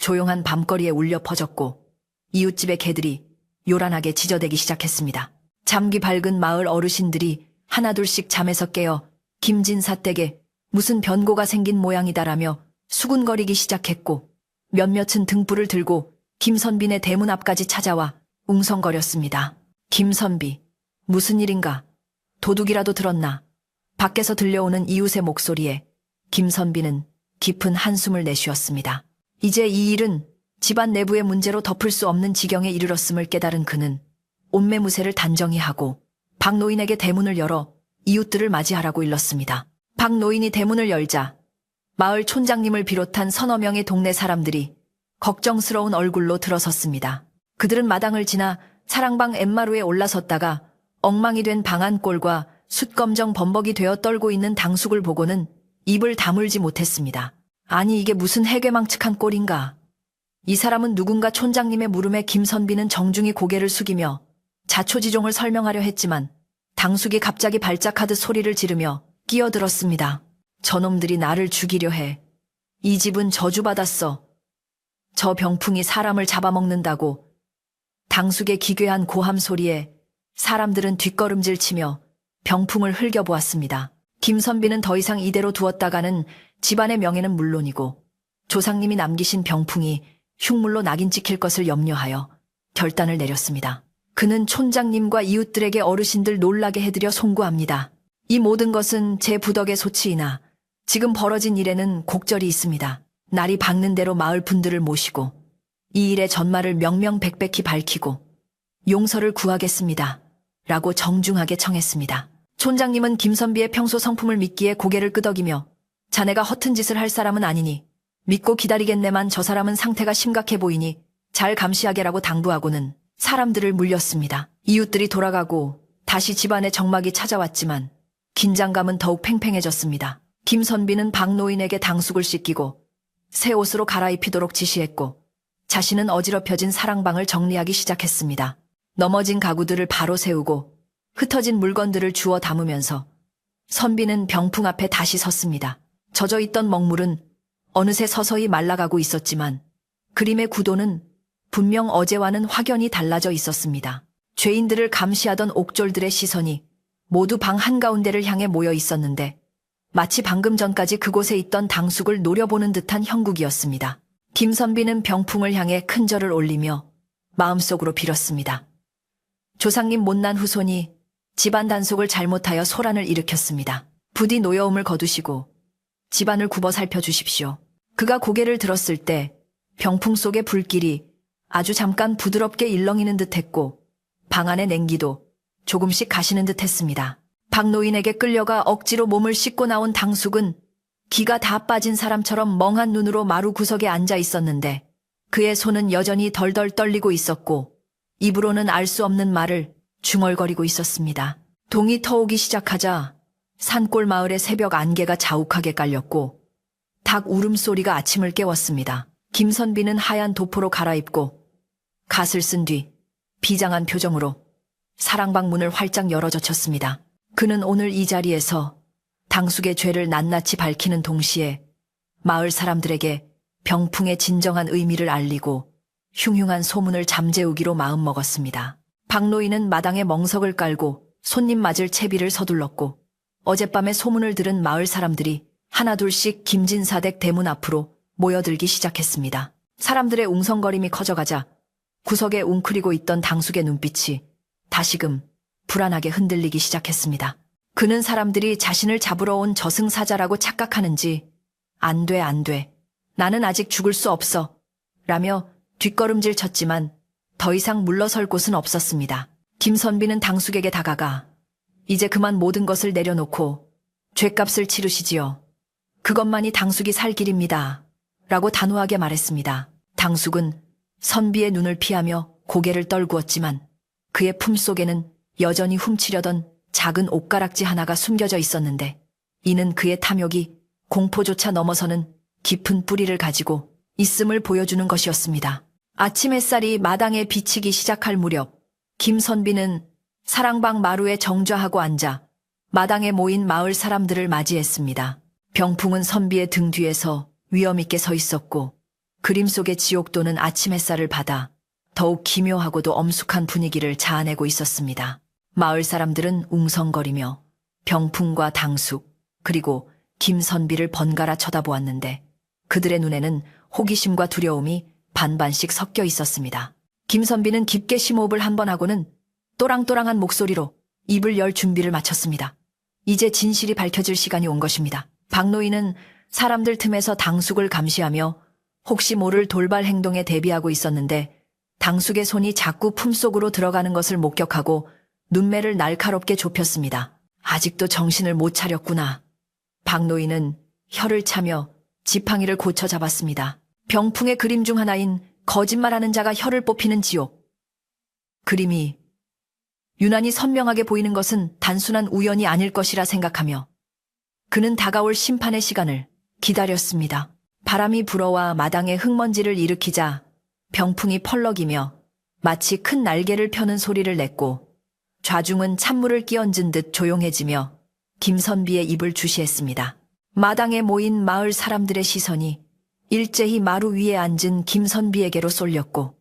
조용한 밤거리에 울려 퍼졌고 이웃집의 개들이 요란하게 짖어대기 시작했습니다. 잠기 밝은 마을 어르신들이 하나둘씩 잠에서 깨어 김진사 댁에 무슨 변고가 생긴 모양이다라며 수군거리기 시작했고 몇몇은 등불을 들고 김선빈의 대문 앞까지 찾아와 웅성거렸습니다. 김선비, 무슨 일인가? 도둑이라도 들었나? 밖에서 들려오는 이웃의 목소리에 김선비는 깊은 한숨을 내쉬었습니다. 이제 이 일은 집안 내부의 문제로 덮을 수 없는 지경에 이르렀음을 깨달은 그는 옷매무새를 단정히 하고 박 노인에게 대문을 열어 이웃들을 맞이하라고 일렀습니다. 박 노인이 대문을 열자 마을 촌장님을 비롯한 서너 명의 동네 사람들이 걱정스러운 얼굴로 들어섰습니다. 그들은 마당을 지나 사랑방 엠마루에 올라섰다가 엉망이 된 방안 꼴과 숫검정 범벅이 되어 떨고 있는 당숙을 보고는 입을 다물지 못했습니다. 아니 이게 무슨 해괴망측한 꼴인가. 이 사람은 누군가 촌장님의 물음에 김선비는 정중히 고개를 숙이며 자초지종을 설명하려 했지만 당숙이 갑자기 발작하듯 소리를 지르며 끼어들었습니다. 저놈들이 나를 죽이려 해. 이 집은 저주받았어. 저 병풍이 사람을 잡아먹는다고. 당숙의 기괴한 고함 소리에 사람들은 뒷걸음질 치며 병풍을 흘겨보았습니다. 김선비는 더 이상 이대로 두었다가는 집안의 명예는 물론이고 조상님이 남기신 병풍이 흉물로 낙인 찍힐 것을 염려하여 결단을 내렸습니다. 그는 촌장님과 이웃들에게 어르신들 놀라게 해드려 송구합니다. 이 모든 것은 제 부덕의 소치이나 지금 벌어진 일에는 곡절이 있습니다. 날이 밝는 대로 마을 분들을 모시고 이 일의 전말을 명명백백히 밝히고 용서를 구하겠습니다. 라고 정중하게 청했습니다. 촌장님은 김선비의 평소 성품을 믿기에 고개를 끄덕이며 자네가 허튼 짓을 할 사람은 아니니 믿고 기다리겠네만 저 사람은 상태가 심각해 보이니 잘 감시하게라고 당부하고는 사람들을 물렸습니다. 이웃들이 돌아가고 다시 집안에 정막이 찾아왔지만 긴장감은 더욱 팽팽해졌습니다. 김선비는 박노인에게 당숙을 씻기고 새 옷으로 갈아입히도록 지시했고 자신은 어지럽혀진 사랑방을 정리하기 시작했습니다. 넘어진 가구들을 바로 세우고 흩어진 물건들을 주워 담으면서 선비는 병풍 앞에 다시 섰습니다. 젖어있던 먹물은 어느새 서서히 말라가고 있었지만 그림의 구도는 분명 어제와는 확연히 달라져 있었습니다. 죄인들을 감시하던 옥졸들의 시선이 모두 방 한가운데를 향해 모여 있었는데 마치 방금 전까지 그곳에 있던 당숙을 노려보는 듯한 형국이었습니다. 김선비는 병풍을 향해 큰 절을 올리며 마음속으로 빌었습니다. 조상님 못난 후손이 집안 단속을 잘못하여 소란을 일으켰습니다. 부디 노여움을 거두시고 집안을 굽어 살펴주십시오. 그가 고개를 들었을 때 병풍 속의 불길이 아주 잠깐 부드럽게 일렁이는 듯했고 방 안의 냉기도 조금씩 가시는 듯했습니다. 박노인에게 끌려가 억지로 몸을 씻고 나온 당숙은 기가 다 빠진 사람처럼 멍한 눈으로 마루 구석에 앉아 있었는데 그의 손은 여전히 덜덜 떨리고 있었고 입으로는 알 수 없는 말을 중얼거리고 있었습니다. 동이 터오기 시작하자 산골 마을의 새벽 안개가 자욱하게 깔렸고 닭 울음소리가 아침을 깨웠습니다. 김선비는 하얀 도포로 갈아입고 갓을 쓴 뒤 비장한 표정으로 사랑방 문을 활짝 열어젖혔습니다. 그는 오늘 이 자리에서 당숙의 죄를 낱낱이 밝히는 동시에 마을 사람들에게 병풍의 진정한 의미를 알리고 흉흉한 소문을 잠재우기로 마음먹었습니다. 박노인은 마당에 멍석을 깔고 손님 맞을 채비를 서둘렀고 어젯밤에 소문을 들은 마을 사람들이 하나둘씩 김진사댁 대문 앞으로 모여들기 시작했습니다. 사람들의 웅성거림이 커져가자 구석에 웅크리고 있던 당숙의 눈빛이 다시금 불안하게 흔들리기 시작했습니다. 그는 사람들이 자신을 잡으러 온 저승사자라고 착각하는지 안 돼, 안 돼. 나는 아직 죽을 수 없어. 라며 뒷걸음질 쳤지만 더 이상 물러설 곳은 없었습니다. 김선비는 당숙에게 다가가 이제 그만 모든 것을 내려놓고 죗값을 치르시지요. 그것만이 당숙이 살 길입니다. 라고 단호하게 말했습니다. 당숙은 선비의 눈을 피하며 고개를 떨구었지만 그의 품속에는 여전히 훔치려던 작은 옷가락지 하나가 숨겨져 있었는데 이는 그의 탐욕이 공포조차 넘어서는 깊은 뿌리를 가지고 있음을 보여주는 것이었습니다. 아침 햇살이 마당에 비치기 시작할 무렵 김선비는 사랑방 마루에 정좌하고 앉아 마당에 모인 마을 사람들을 맞이했습니다. 병풍은 선비의 등 뒤에서 위엄있게 서 있었고 그림 속의 지옥도는 아침 햇살을 받아 더욱 기묘하고도 엄숙한 분위기를 자아내고 있었습니다. 마을 사람들은 웅성거리며 병풍과 당숙 그리고 김선비를 번갈아 쳐다보았는데 그들의 눈에는 호기심과 두려움이 반반씩 섞여 있었습니다. 김선비는 깊게 심호흡을 한 번 하고는 또랑또랑한 목소리로 입을 열 준비를 마쳤습니다. 이제 진실이 밝혀질 시간이 온 것입니다. 박노인은 사람들 틈에서 당숙을 감시하며 혹시 모를 돌발 행동에 대비하고 있었는데 당숙의 손이 자꾸 품속으로 들어가는 것을 목격하고 눈매를 날카롭게 좁혔습니다. 아직도 정신을 못 차렸구나. 박노인은 혀를 차며 지팡이를 고쳐 잡았습니다. 병풍의 그림 중 하나인 거짓말하는 자가 혀를 뽑히는 지옥. 그림이 유난히 선명하게 보이는 것은 단순한 우연이 아닐 것이라 생각하며 그는 다가올 심판의 시간을 기다렸습니다. 바람이 불어와 마당에 흙먼지를 일으키자 병풍이 펄럭이며 마치 큰 날개를 펴는 소리를 냈고 좌중은 찬물을 끼얹은 듯 조용해지며 김선비의 입을 주시했습니다. 마당에 모인 마을 사람들의 시선이 일제히 마루 위에 앉은 김선비에게로 쏠렸고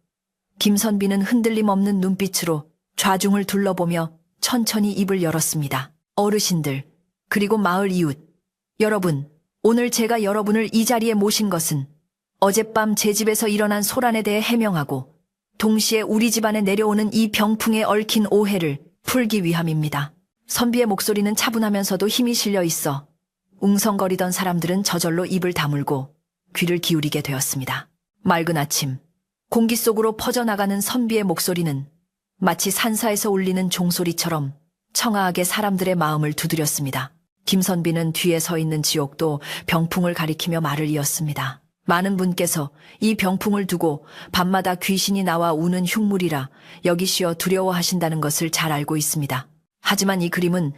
김선비는 흔들림 없는 눈빛으로 좌중을 둘러보며 천천히 입을 열었습니다. 어르신들, 그리고 마을 이웃, 여러분, 오늘 제가 여러분을 이 자리에 모신 것은 어젯밤 제 집에서 일어난 소란에 대해 해명하고 동시에 우리 집안에 내려오는 이 병풍에 얽힌 오해를 풀기 위함입니다. 선비의 목소리는 차분하면서도 힘이 실려 있어 웅성거리던 사람들은 저절로 입을 다물고 귀를 기울이게 되었습니다. 맑은 아침, 공기 속으로 퍼져나가는 선비의 목소리는 마치 산사에서 울리는 종소리처럼 청아하게 사람들의 마음을 두드렸습니다. 김선비는 뒤에 서 있는 지옥도 병풍을 가리키며 말을 이었습니다. 많은 분께서 이 병풍을 두고 밤마다 귀신이 나와 우는 흉물이라 여기시어 두려워하신다는 것을 잘 알고 있습니다. 하지만 이 그림은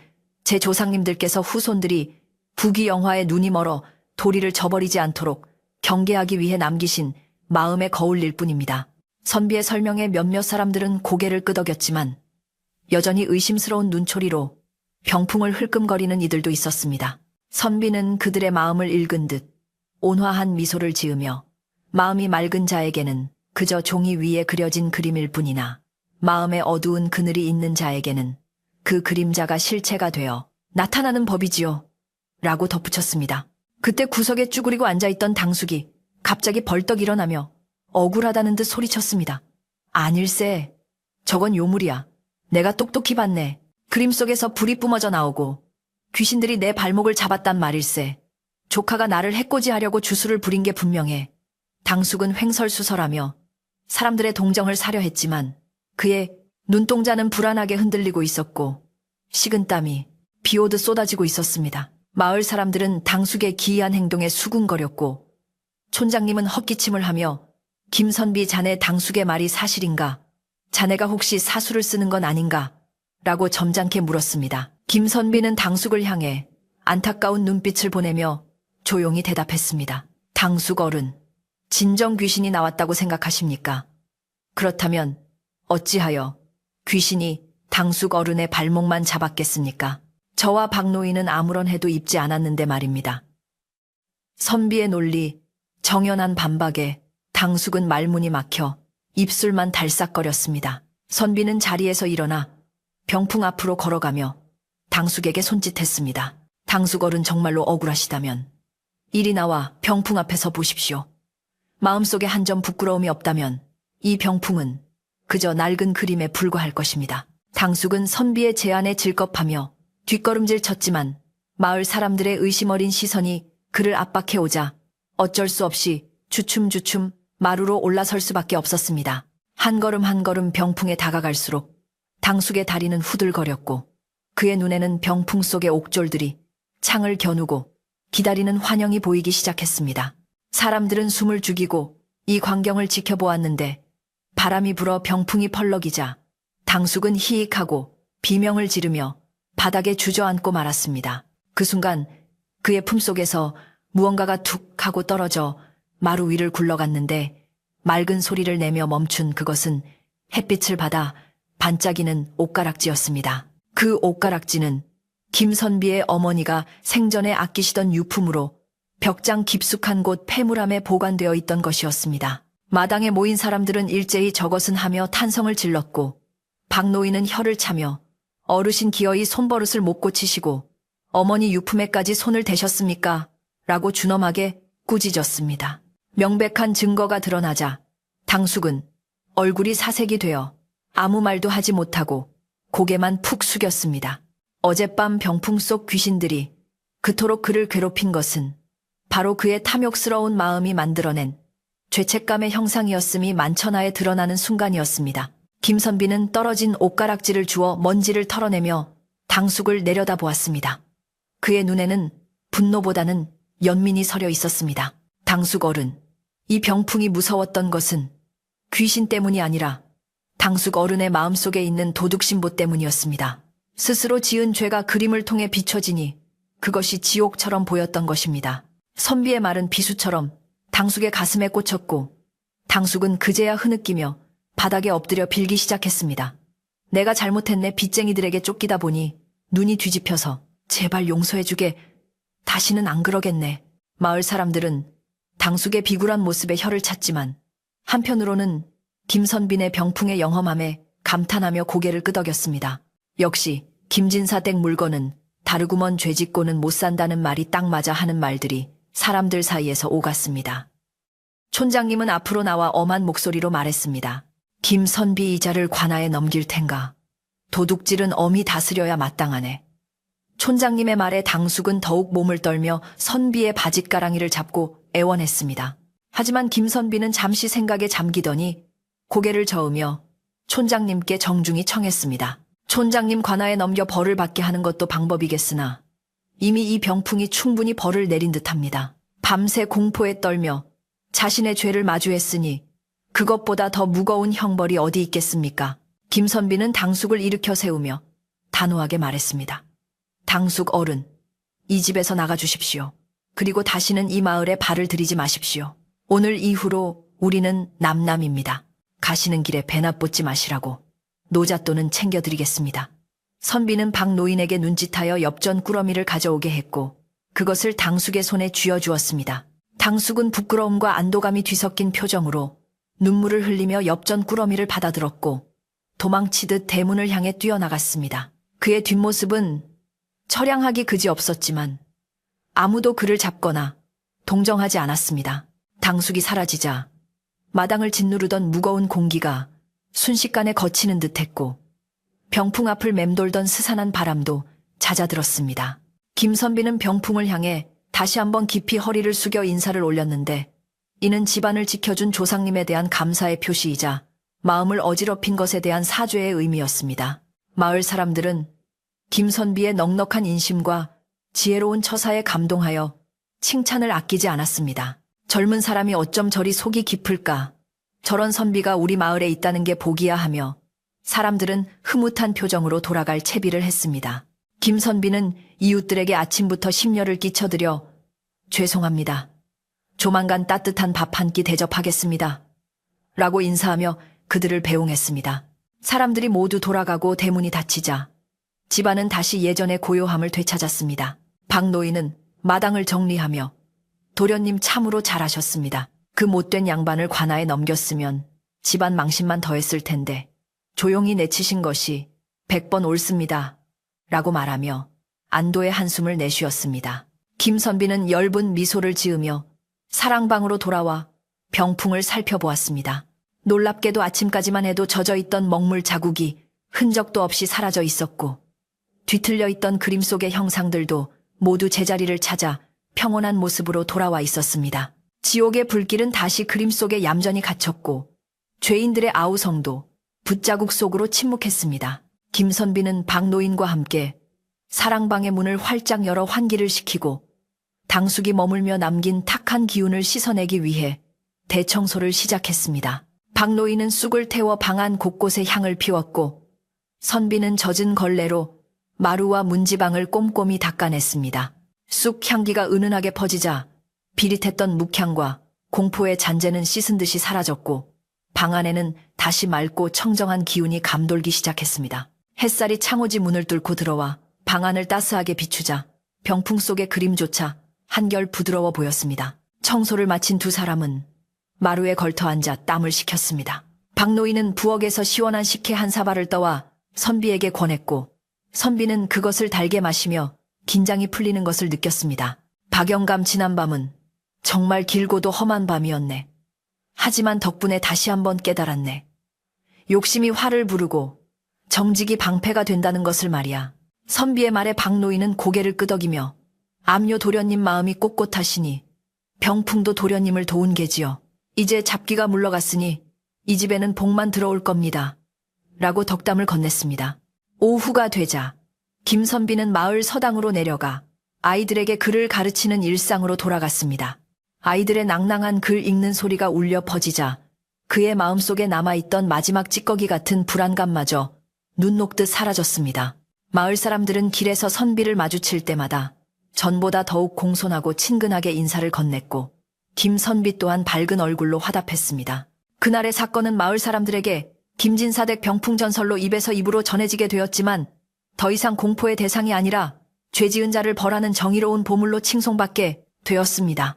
제 조상님들께서 후손들이 부귀영화에 눈이 멀어 도리를 저버리지 않도록 경계하기 위해 남기신 마음의 거울일 뿐입니다. 선비의 설명에 몇몇 사람들은 고개를 끄덕였지만 여전히 의심스러운 눈초리로 병풍을 흘끔거리는 이들도 있었습니다. 선비는 그들의 마음을 읽은 듯 온화한 미소를 지으며 마음이 맑은 자에게는 그저 종이 위에 그려진 그림일 뿐이나 마음에 어두운 그늘이 있는 자에게는 그 그림자가 실체가 되어 나타나는 법이지요. 라고 덧붙였습니다. 그때 구석에 쭈그리고 앉아있던 당숙이 갑자기 벌떡 일어나며 억울하다는 듯 소리쳤습니다. 아닐세. 저건 요물이야. 내가 똑똑히 봤네. 그림 속에서 불이 뿜어져 나오고 귀신들이 내 발목을 잡았단 말일세. 조카가 나를 해코지하려고 주술을 부린 게 분명해. 당숙은 횡설수설하며 사람들의 동정을 사려 했지만 그의 눈동자는 불안하게 흔들리고 있었고 식은땀이 비오듯 쏟아지고 있었습니다. 마을 사람들은 당숙의 기이한 행동에 수군거렸고 촌장님은 헛기침을 하며 김선비 자네 당숙의 말이 사실인가? 자네가 혹시 사수를 쓰는 건 아닌가? 라고 점잖게 물었습니다. 김선비는 당숙을 향해 안타까운 눈빛을 보내며 조용히 대답했습니다. 당숙 어른, 진정 귀신이 나왔다고 생각하십니까? 그렇다면 어찌하여 귀신이 당숙 어른의 발목만 잡았겠습니까? 저와 박노인은 아무런 해도 입지 않았는데 말입니다. 선비의 논리, 정연한 반박에 당숙은 말문이 막혀 입술만 달싹거렸습니다. 선비는 자리에서 일어나 병풍 앞으로 걸어가며 당숙에게 손짓했습니다. 당숙 어른 정말로 억울하시다면 이리 나와 병풍 앞에서 보십시오. 마음속에 한 점 부끄러움이 없다면 이 병풍은 그저 낡은 그림에 불과할 것입니다. 당숙은 선비의 제안에 질겁하며 뒷걸음질 쳤지만 마을 사람들의 의심 어린 시선이 그를 압박해오자 어쩔 수 없이 주춤주춤 마루로 올라설 수밖에 없었습니다. 한 걸음 한 걸음 병풍에 다가갈수록 당숙의 다리는 후들거렸고 그의 눈에는 병풍 속의 옥졸들이 창을 겨누고 기다리는 환영이 보이기 시작했습니다. 사람들은 숨을 죽이고 이 광경을 지켜보았는데 바람이 불어 병풍이 펄럭이자 당숙은 히익하고 비명을 지르며 바닥에 주저앉고 말았습니다. 그 순간 그의 품속에서 무언가가 툭 하고 떨어져 마루 위를 굴러갔는데 맑은 소리를 내며 멈춘 그것은 햇빛을 받아 반짝이는 옷가락지였습니다. 그 옷가락지는 김선비의 어머니가 생전에 아끼시던 유품으로 벽장 깊숙한 곳 폐물함에 보관되어 있던 것이었습니다. 마당에 모인 사람들은 일제히 저것은 하며 탄성을 질렀고 박노인은 혀를 차며 어르신 기어이 손버릇을 못 고치시고 어머니 유품에까지 손을 대셨습니까? 라고 준엄하게 꾸짖었습니다. 명백한 증거가 드러나자 당숙은 얼굴이 사색이 되어 아무 말도 하지 못하고 고개만 푹 숙였습니다. 어젯밤 병풍 속 귀신들이 그토록 그를 괴롭힌 것은 바로 그의 탐욕스러운 마음이 만들어낸 죄책감의 형상이었음이 만천하에 드러나는 순간이었습니다. 김선비는 떨어진 옷가락지를 주워 먼지를 털어내며 당숙을 내려다보았습니다. 그의 눈에는 분노보다는 연민이 서려 있었습니다. 당숙 어른, 이 병풍이 무서웠던 것은 귀신 때문이 아니라 당숙 어른의 마음속에 있는 도둑심보 때문이었습니다. 스스로 지은 죄가 그림을 통해 비춰지니 그것이 지옥처럼 보였던 것입니다. 선비의 말은 비수처럼 당숙의 가슴에 꽂혔고 당숙은 그제야 흐느끼며 바닥에 엎드려 빌기 시작했습니다. 내가 잘못했네. 빚쟁이들에게 쫓기다 보니 눈이 뒤집혀서 제발 용서해주게. 다시는 안 그러겠네. 마을 사람들은 당숙의 비굴한 모습에 혀를 찼지만 한편으로는 김선빈의 병풍의 영험함에 감탄하며 고개를 끄덕였습니다. 역시 김진사 댁 물건은 다르구먼 죄짓고는 못 산다는 말이 딱 맞아 하는 말들이 사람들 사이에서 오갔습니다. 촌장님은 앞으로 나와 엄한 목소리로 말했습니다. 김선비 이자를 관아에 넘길 텐가. 도둑질은 엄히 다스려야 마땅하네. 촌장님의 말에 당숙은 더욱 몸을 떨며 선비의 바짓가랑이를 잡고 애원했습니다. 하지만 김선비는 잠시 생각에 잠기더니 고개를 저으며 촌장님께 정중히 청했습니다. 촌장님 관아에 넘겨 벌을 받게 하는 것도 방법이겠으나 이미 이 병풍이 충분히 벌을 내린 듯합니다. 밤새 공포에 떨며 자신의 죄를 마주했으니 그것보다 더 무거운 형벌이 어디 있겠습니까? 김선비는 당숙을 일으켜 세우며 단호하게 말했습니다. 당숙 어른, 이 집에서 나가주십시오. 그리고 다시는 이 마을에 발을 들이지 마십시오. 오늘 이후로 우리는 남남입니다. 가시는 길에 배나 뽑지 마시라고 노잣돈은 챙겨드리겠습니다. 선비는 박노인에게 눈짓하여 엽전 꾸러미를 가져오게 했고 그것을 당숙의 손에 쥐어주었습니다. 당숙은 부끄러움과 안도감이 뒤섞인 표정으로 눈물을 흘리며 엽전 꾸러미를 받아들었고 도망치듯 대문을 향해 뛰어나갔습니다. 그의 뒷모습은 처량하기 그지없었지만 아무도 그를 잡거나 동정하지 않았습니다. 당숙이 사라지자 마당을 짓누르던 무거운 공기가 순식간에 거치는 듯했고 병풍 앞을 맴돌던 스산한 바람도 잦아들었습니다. 김선비는 병풍을 향해 다시 한번 깊이 허리를 숙여 인사를 올렸는데 이는 집안을 지켜준 조상님에 대한 감사의 표시이자 마음을 어지럽힌 것에 대한 사죄의 의미였습니다. 마을 사람들은 김선비의 넉넉한 인심과 지혜로운 처사에 감동하여 칭찬을 아끼지 않았습니다. 젊은 사람이 어쩜 저리 속이 깊을까? 저런 선비가 우리 마을에 있다는 게 복이야 하며 사람들은 흐뭇한 표정으로 돌아갈 채비를 했습니다. 김선비는 이웃들에게 아침부터 심려를 끼쳐드려 죄송합니다. 조만간 따뜻한 밥 한 끼 대접하겠습니다. 라고 인사하며 그들을 배웅했습니다. 사람들이 모두 돌아가고 대문이 닫히자 집안은 다시 예전의 고요함을 되찾았습니다. 박노인은 마당을 정리하며 도련님 참으로 잘하셨습니다. 그 못된 양반을 관아에 넘겼으면 집안 망신만 더했을 텐데 조용히 내치신 것이 100번 옳습니다. 라고 말하며 안도의 한숨을 내쉬었습니다. 김선비는 엷은 미소를 지으며 사랑방으로 돌아와 병풍을 살펴보았습니다. 놀랍게도 아침까지만 해도 젖어있던 먹물 자국이 흔적도 없이 사라져 있었고 뒤틀려 있던 그림 속의 형상들도 모두 제자리를 찾아 평온한 모습으로 돌아와 있었습니다. 지옥의 불길은 다시 그림 속에 얌전히 갇혔고 죄인들의 아우성도 붓자국 속으로 침묵했습니다. 김선비는 박노인과 함께 사랑방의 문을 활짝 열어 환기를 시키고 당숙이 머물며 남긴 탁한 기운을 씻어내기 위해 대청소를 시작했습니다. 박노인은 쑥을 태워 방 안 곳곳에 향을 피웠고 선비는 젖은 걸레로 마루와 문지방을 꼼꼼히 닦아냈습니다. 쑥 향기가 은은하게 퍼지자 비릿했던 묵향과 공포의 잔재는 씻은 듯이 사라졌고 방 안에는 다시 맑고 청정한 기운이 감돌기 시작했습니다. 햇살이 창호지 문을 뚫고 들어와 방 안을 따스하게 비추자 병풍 속의 그림조차 한결 부드러워 보였습니다. 청소를 마친 두 사람은 마루에 걸터 앉아 땀을 식혔습니다. 박노인은 부엌에서 시원한 식혜 한 사발을 떠와 선비에게 권했고 선비는 그것을 달게 마시며 긴장이 풀리는 것을 느꼈습니다. 박영감 지난 밤은 정말 길고도 험한 밤이었네. 하지만 덕분에 다시 한번 깨달았네. 욕심이 화를 부르고 정직이 방패가 된다는 것을 말이야. 선비의 말에 박노인은 고개를 끄덕이며 압류 도련님 마음이 꼿꼿하시니 병풍도 도련님을 도운 게지요. 이제 잡기가 물러갔으니 이 집에는 복만 들어올 겁니다. 라고 덕담을 건넸습니다. 오후가 되자 김선비는 마을 서당으로 내려가 아이들에게 글을 가르치는 일상으로 돌아갔습니다. 아이들의 낭낭한 글 읽는 소리가 울려 퍼지자 그의 마음속에 남아있던 마지막 찌꺼기 같은 불안감마저 눈 녹듯 사라졌습니다. 마을 사람들은 길에서 선비를 마주칠 때마다 전보다 더욱 공손하고 친근하게 인사를 건넸고 김선비 또한 밝은 얼굴로 화답했습니다. 그날의 사건은 마을 사람들에게 김진사댁 병풍 전설로 입에서 입으로 전해지게 되었지만 더 이상 공포의 대상이 아니라 죄 지은 자를 벌하는 정의로운 보물로 칭송받게 되었습니다.